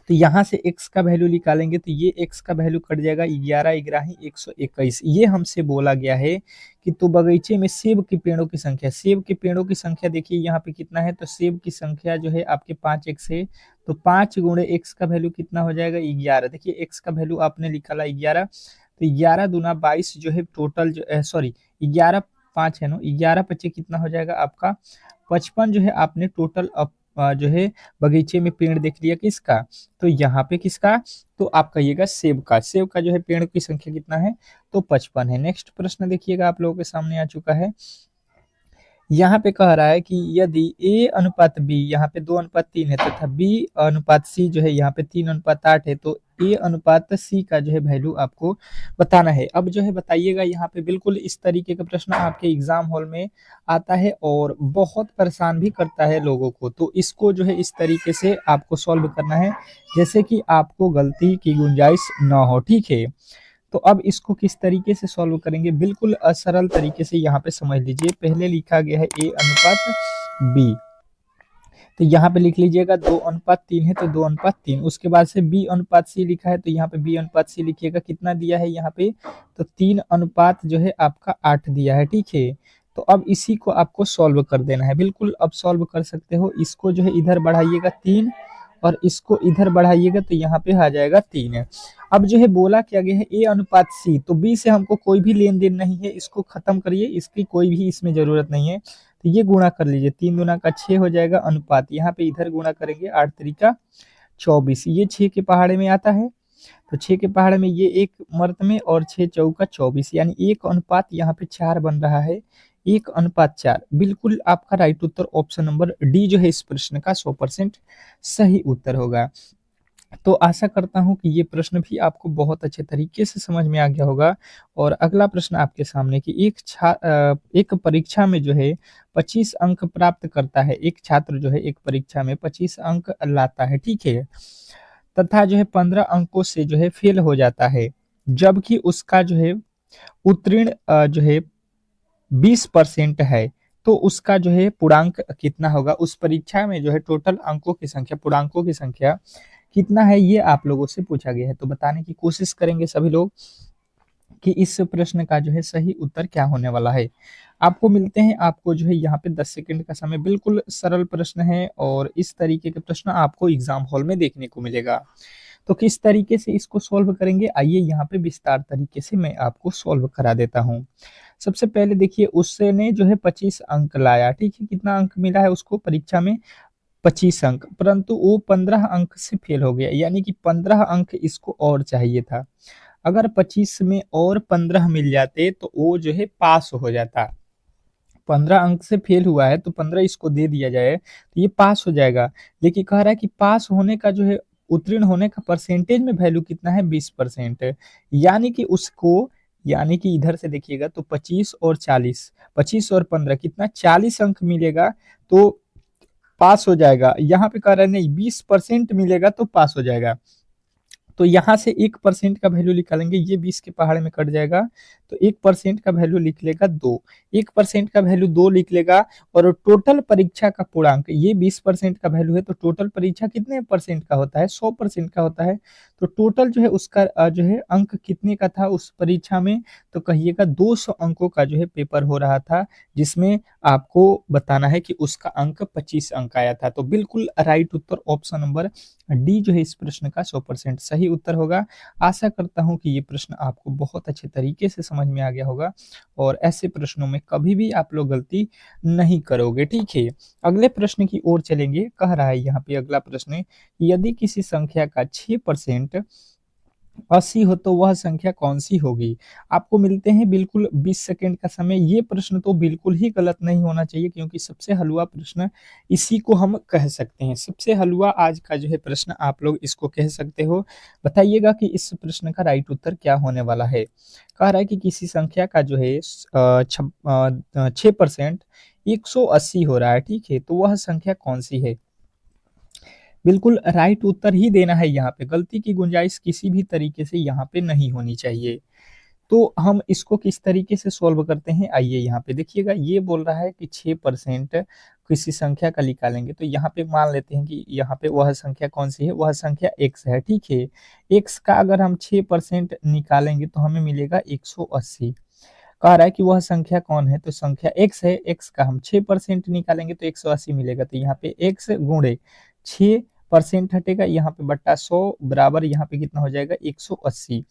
तो यहाँ से x का वैल्यू निकालेंगे तो ये x का वैल्यू कट जाएगा, 11 11 121। ये हमसे बोला गया है कि तो बगीचे में सेब के पेड़ों की संख्या, सेब के पेड़ों की संख्या देखिए यहाँ पे कितना है, तो सेब की संख्या जो है आपके 5x है। तो 5 गुणे x का वैल्यू कितना हो जाएगा, 11। देखिए x का वैल्यू आपने लिखा है 11, तो 11 दूना 22 जो है टोटल जो सॉरी 11 5 है ना, 11 25 कितना हो जाएगा आपका 55 जो है आपने टोटल जो है बगीचे में पेड़ देख लिया किसका, तो यहाँ पे किसका, तो आप कहिएगा सेब का। सेब का जो है पेड़ की संख्या कितना है, तो 55 है। नेक्स्ट प्रश्न देखिएगा आप लोगों के सामने आ चुका है। यहाँ पे कह रहा है कि यदि ए अनुपात बी, यहाँ पे 2:3 है, तथा बी अनुपात सी जो है यहाँ पे 3:8 है, तो ए अनुपात सी का जो है वैल्यू आपको बताना है। अब जो है बताइएगा, यहाँ पे बिल्कुल इस तरीके का प्रश्न आपके एग्जाम हॉल में आता है और बहुत परेशान भी करता है लोगों को। तो इसको जो है इस तरीके से आपको सॉल्व करना है जैसे कि आपको गलती की गुंजाइश ना हो, ठीक है। तो अब इसको किस तरीके से सॉल्व करेंगे, बिल्कुल सरल तरीके से यहाँ पे समझ लीजिए। पहले लिखा गया है ए अनुपात बी, तो यहाँ पे लिख लीजिएगा 2:3 है तो 2:3। उसके बाद से बी अनुपात सी लिखा है, तो यहाँ पे बी अनुपात सी लिखिएगा। कितना दिया है यहाँ पे, तो 3 अनुपात जो है आपका 8 दिया है, ठीक है। तो अब इसी को आपको सॉल्व कर देना है, बिल्कुल अब सॉल्व कर सकते हो। इसको जो है इधर बढ़ाइएगा 3 और इसको इधर बढ़ाइएगा, तो यहाँ पे आ जाएगा 3 है। अब जो है बोला क्या गया है ए अनुपात सी, तो बी से हमको कोई भी लेन देन नहीं है, इसको खत्म करिए, इसकी कोई भी इसमें जरूरत नहीं है। तो ये गुणा कर लीजिए, 3 दूना का 6 हो जाएगा अनुपात, यहाँ पे इधर गुणा करेंगे 8 तरीका 24, ये 6 के पहाड़े में आता है, तो 6 के पहाड़े में ये एक मर्द में और 6 चौका 24, यानी 1 अनुपात यहाँ पे 4 बन रहा है, 1:4। बिल्कुल आपका राइट उत्तर ऑप्शन नंबर डी जो है इस प्रश्न का 100% सही उत्तर होगा। तो आशा करता हूं कि ये प्रश्न भी आपको बहुत अच्छे तरीके से समझ में आ गया होगा। और अगला प्रश्न आपके सामने कि एक परीक्षा में जो है 25 अंक प्राप्त करता है, एक छात्र जो है एक परीक्षा में 25 अंक लाता है, ठीक है, तथा जो है 15 अंकों से जो है फेल हो जाता है, जबकि उसका जो है उत्तीर्ण जो है 20% है, तो उसका जो है पूर्णांक कितना होगा। उस परीक्षा में जो है टोटल अंकों की संख्या, पूर्णांकों की संख्या कितना है, ये आप लोगों से पूछा गया है। तो बताने की कोशिश करेंगे सभी लोग कि इस प्रश्न का जो है सही उत्तर क्या होने वाला है। आपको मिलते हैं, आपको जो है यहाँ पे 10 सेकंड का समय। बिल्कुल सरल प्रश्न है और इस तरीके के प्रश्न आपको एग्जाम हॉल में देखने को मिलेगा। तो किस तरीके से इसको सॉल्व करेंगे, आइए यहाँ पे विस्तार तरीके से मैं आपको सॉल्व करा देता हूँ। सबसे पहले देखिए, उसने जो है 25 अंक लाया, ठीक है, कितना अंक मिला है उसको परीक्षा में, 25 अंक, परंतु वो 15 अंक से फेल हो गया, यानी कि 15 अंक इसको और चाहिए था। अगर 25 में और 15 मिल जाते तो वो जो है पास हो जाता। 15 अंक से फेल हुआ है तो 15 इसको दे दिया जाए तो ये पास हो जाएगा। लेकिन कह रहा है कि पास होने का जो है, उत्तीर्ण होने का परसेंटेज में वैल्यू कितना है, 20%, यानी कि उसको, यानी कि इधर से देखिएगा तो 25 और 40, 25 और 15 कितना, 40 अंक मिलेगा तो पास हो जाएगा। यहाँ पे कह रहा है नहीं, 20% मिलेगा तो पास हो जाएगा। तो यहाँ से 1% का वैल्यू निकालेंगे, ये 20 के पहाड़े में कट जाएगा, तो 1% का वैल्यू लिख लेगा 2, 1% का वैल्यू 2 लिख लेगा। और टोटल परीक्षा का पूर्णांक, ये 20% का वैल्यू है, तो टोटल परीक्षा कितने परसेंट का होता है, 100% का होता है। तो टोटल जो है उसका जो है अंक कितने का था उस परीक्षा में, तो कहिएगा 200 अंकों का जो है पेपर हो रहा था, जिसमें आपको बताना है कि उसका अंक 25 अंक आया था। तो बिल्कुल राइट उत्तर ऑप्शन नंबर डी जो है इस प्रश्न का 100% सही उत्तर होगा। आशा करता हूं कि ये प्रश्न आपको बहुत अच्छे तरीके से समझ में आ गया होगा और ऐसे प्रश्नों में कभी भी आप लोग गलती नहीं करोगे, ठीक है। अगले प्रश्न की ओर चलेंगे। कह रहा है यहाँ पे अगला प्रश्न, यदि किसी संख्या का 6% 80 हो तो वह संख्या कौन सी होगी। आपको मिलते हैं बिल्कुल 20 सेकंड का समय। ये प्रश्न तो बिल्कुल ही गलत नहीं होना चाहिए, क्योंकि सबसे हलवा प्रश्न इसी को हम कह सकते हैं। सबसे हलवा आज का जो है प्रश्न आप लोग इसको कह सकते हो। बताइएगा कि इस प्रश्न का राइट उत्तर क्या होने वाला है। कह रहा है कि किसी संख्या का जो है 6% 180 हो रहा है, ठीक है, तो वह संख्या कौन सी है। बिल्कुल राइट उत्तर ही देना है, यहाँ पे गलती की गुंजाइश किसी भी तरीके से यहाँ पे नहीं होनी चाहिए। तो हम इसको किस तरीके से सॉल्व करते हैं, आइए यहाँ पे देखिएगा। ये बोल रहा है कि 6% किसी संख्या का निकालेंगे, तो यहाँ पे मान लेते हैं कि यहाँ पे वह संख्या कौन सी है, वह संख्या x है, ठीक है। x का अगर हम 6% निकालेंगे तो हमें मिलेगा 180। कह रहा है कि वह संख्या कौन है, तो संख्या x है, x का हम 6% निकालेंगे तो 180 मिलेगा। तो यहाँ पे x गुणे 6 परसेंट हटेगा, यहाँ पे बट्टा 100 बराबर यहाँ पे कितना हो जाएगा 180।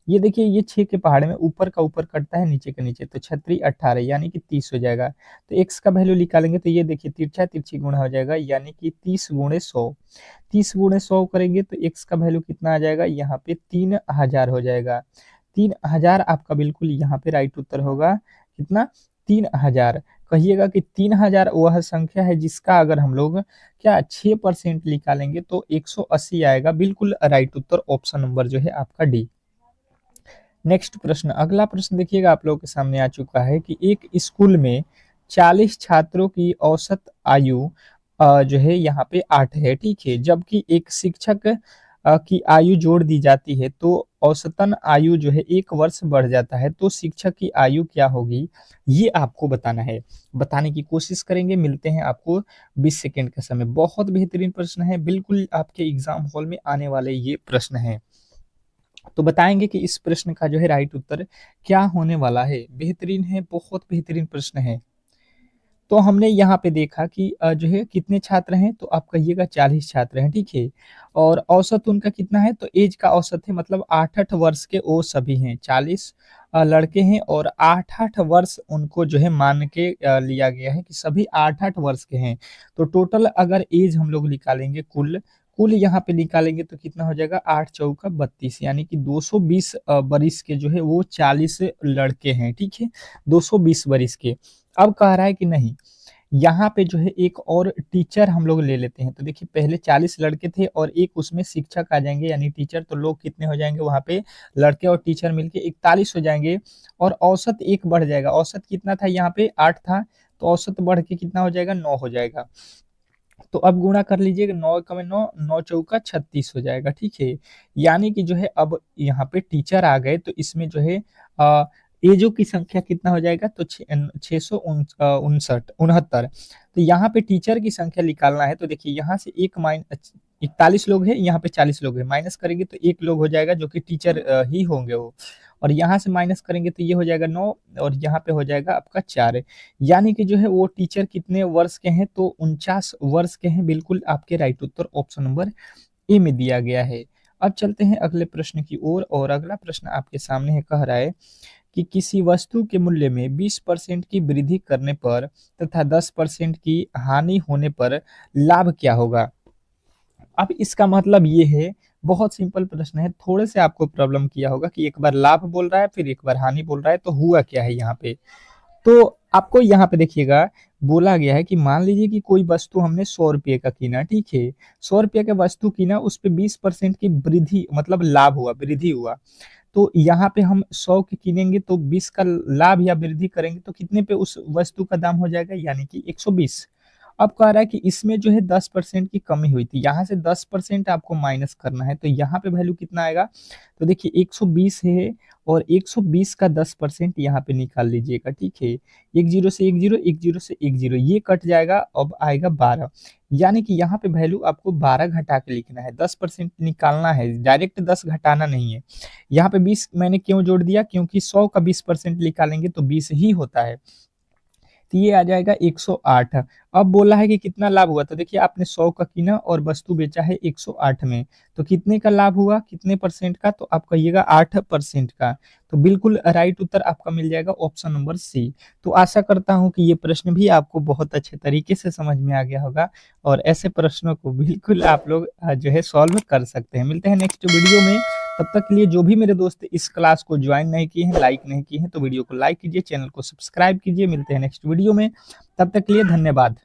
ये देखिए ये 6 के पहाड़े में ऊपर का ऊपर कटता है नीचे का नीचे, तो 36 18 यानी कि 30 हो जाएगा। तो x का वैल्यू निकालेंगे तो ये देखिए तिरछा तिरछी गुणा हो जाएगा, यानी कि 30 गुणे 100। 30 गुणे 100 करेंगे तो x का वैल्यू कितना आ जाएगा, यहाँ पे 3000 हो जाएगा। 3000 आपका बिल्कुल यहाँ पे राइट उत्तर होगा। कितना, 3000। कहिएगा कि 3000 वह संख्या है जिसका अगर हम लोग क्या 6% निकालेंगे तो 180 आएगा। बिल्कुल राइट उत्तर ऑप्शन नंबर जो है आपका डी। नेक्स्ट प्रश्न, अगला प्रश्न देखिएगा आप लोगों के सामने आ चुका है कि एक स्कूल में 40 छात्रों की औसत आयु जो है यहाँ पे 8 है, ठीक है। जबकि एक शिक्षक की आयु जोड़ दी जाती है तो औसतन आयु जो है 1 वर्ष बढ़ जाता है, तो शिक्षक की आयु क्या होगी, ये आपको बताना है। बताने की कोशिश करेंगे, मिलते हैं आपको 20 सेकेंड का समय। बहुत बेहतरीन प्रश्न है, बिल्कुल आपके एग्जाम हॉल में आने वाले ये प्रश्न है। तो बताएंगे कि इस प्रश्न का जो है राइट उत्तर क्या होने वाला है। बेहतरीन है, बहुत बेहतरीन प्रश्न है। तो हमने यहाँ पे देखा कि जो है कितने छात्र हैं, तो आप कहिएगा 40 छात्र हैं, ठीक है। और औसत उनका कितना है, तो एज का औसत है, मतलब 8-8 वर्ष के वो सभी हैं। 40 लड़के हैं और 8-8 वर्ष उनको जो है मान के लिया गया है कि सभी 8-8 वर्ष के हैं। तो टोटल अगर एज हम लोग निकालेंगे, कुल कुल यहाँ पे निकालेंगे तो कितना हो जाएगा, 8 चौका 32, यानी कि 220 बरिस के जो है वो 40 लड़के हैं, ठीक है। 220 बरिस के। अब कह रहा है कि नहीं, यहाँ पे जो है एक और टीचर हम लोग ले लेते हैं। तो देखिए पहले 40 लड़के थे और एक उसमें शिक्षक आ जाएंगे यानी टीचर, तो लोग कितने हो जाएंगे वहां पे, लड़के और टीचर मिलके 41 हो जाएंगे। और औसत एक बढ़ जाएगा। औसत कितना था, यहाँ पे 8 था, तो औसत बढ़ के कितना हो जाएगा, 9 हो जाएगा। तो अब गुणा कर लीजिएगा, 9 का में 9, 9 चौका 36 हो जाएगा, ठीक है। यानी कि जो है अब यहाँ पे टीचर आ गए तो इसमें जो है एजो की संख्या कितना हो जाएगा, तो 669 तो यहाँ पे टीचर की संख्या निकालना है। तो देखिए यहाँ से एक 41 लोग हैं, यहाँ पे 40 लोग हैं, माइनस करेंगे तो एक लोग हो जाएगा जो कि टीचर ही होंगे वो। और यहाँ से माइनस करेंगे तो ये हो जाएगा 9 और यहाँ पे हो जाएगा आपका 4। यानी कि जो है वो टीचर कितने वर्ष के हैं, तो 49 वर्ष के हैं। बिल्कुल आपके right Uttar option number A में दिया गया है। अब चलते हैं अगले प्रश्न की ओर, और अगला प्रश्न आपके सामने है, कह रहा है कि किसी वस्तु के मूल्य में 20% की वृद्धि करने पर तथा 10% की हानि होने पर लाभ क्या होगा। अब इसका मतलब ये है, बहुत सिंपल प्रश्न है। थोड़े से आपको प्रॉब्लम किया होगा कि एक बार लाभ बोल रहा है फिर एक बार हानि बोल रहा है, तो हुआ क्या है यहाँ पे। तो आपको यहाँ पे देखिएगा बोला गया है कि मान लीजिए कि कोई वस्तु हमने 100 रुपये का कीना, ठीक है। 100 रुपये का वस्तु कीना, उस पे 20% की वृद्धि मतलब लाभ हुआ, वृद्धि हुआ। तो यहाँ पे हम 100 के किनेंगे तो 20 का लाभ या वृद्धि करेंगे तो कितने पे उस वस्तु का दाम हो जाएगा, यानी कि 120। अब कह रहा है कि इसमें जो है 10% की कमी हुई थी, यहाँ से 10% आपको माइनस करना है, तो यहाँ पे वैल्यू कितना आएगा, तो देखिए 120 है और 120 का 10% यहाँ पे निकाल लीजिएगा, ठीक है। एक जीरो से एक जीरो, एक जीरो से एक जीरो, ये कट जाएगा, अब आएगा 12। यानी कि यहाँ पे वैल्यू आपको 12 घटा के लिखना है, 10% निकालना है, डायरेक्ट 10 घटाना नहीं है। यहाँ पे 20 मैंने क्यों जोड़ दिया, क्योंकि 100 का 20% निकालेंगे तो 20 ही होता है। तो ये आ जाएगा 108। अब बोला है कि कितना लाभ हुआ, तो देखिए आपने 100 का कीना और वस्तु बेचा है 108 में, तो कितने का लाभ हुआ, कितने परसेंट का, तो आप कहिएगा 8% का। तो बिल्कुल राइट उत्तर आपका मिल जाएगा ऑप्शन नंबर सी। तो आशा करता हूं कि ये प्रश्न भी आपको बहुत अच्छे तरीके से समझ में आ गया होगा, और ऐसे प्रश्नों को बिल्कुल आप लोग जो है सॉल्व कर सकते हैं। मिलते हैं नेक्स्ट वीडियो में। तब तक के लिए जो भी मेरे दोस्त इस क्लास को ज्वाइन नहीं किए हैं, लाइक नहीं किए हैं, तो वीडियो को लाइक कीजिए, चैनल को सब्सक्राइब कीजिए। मिलते हैं नेक्स्ट वीडियो में, तब तक के लिए धन्यवाद।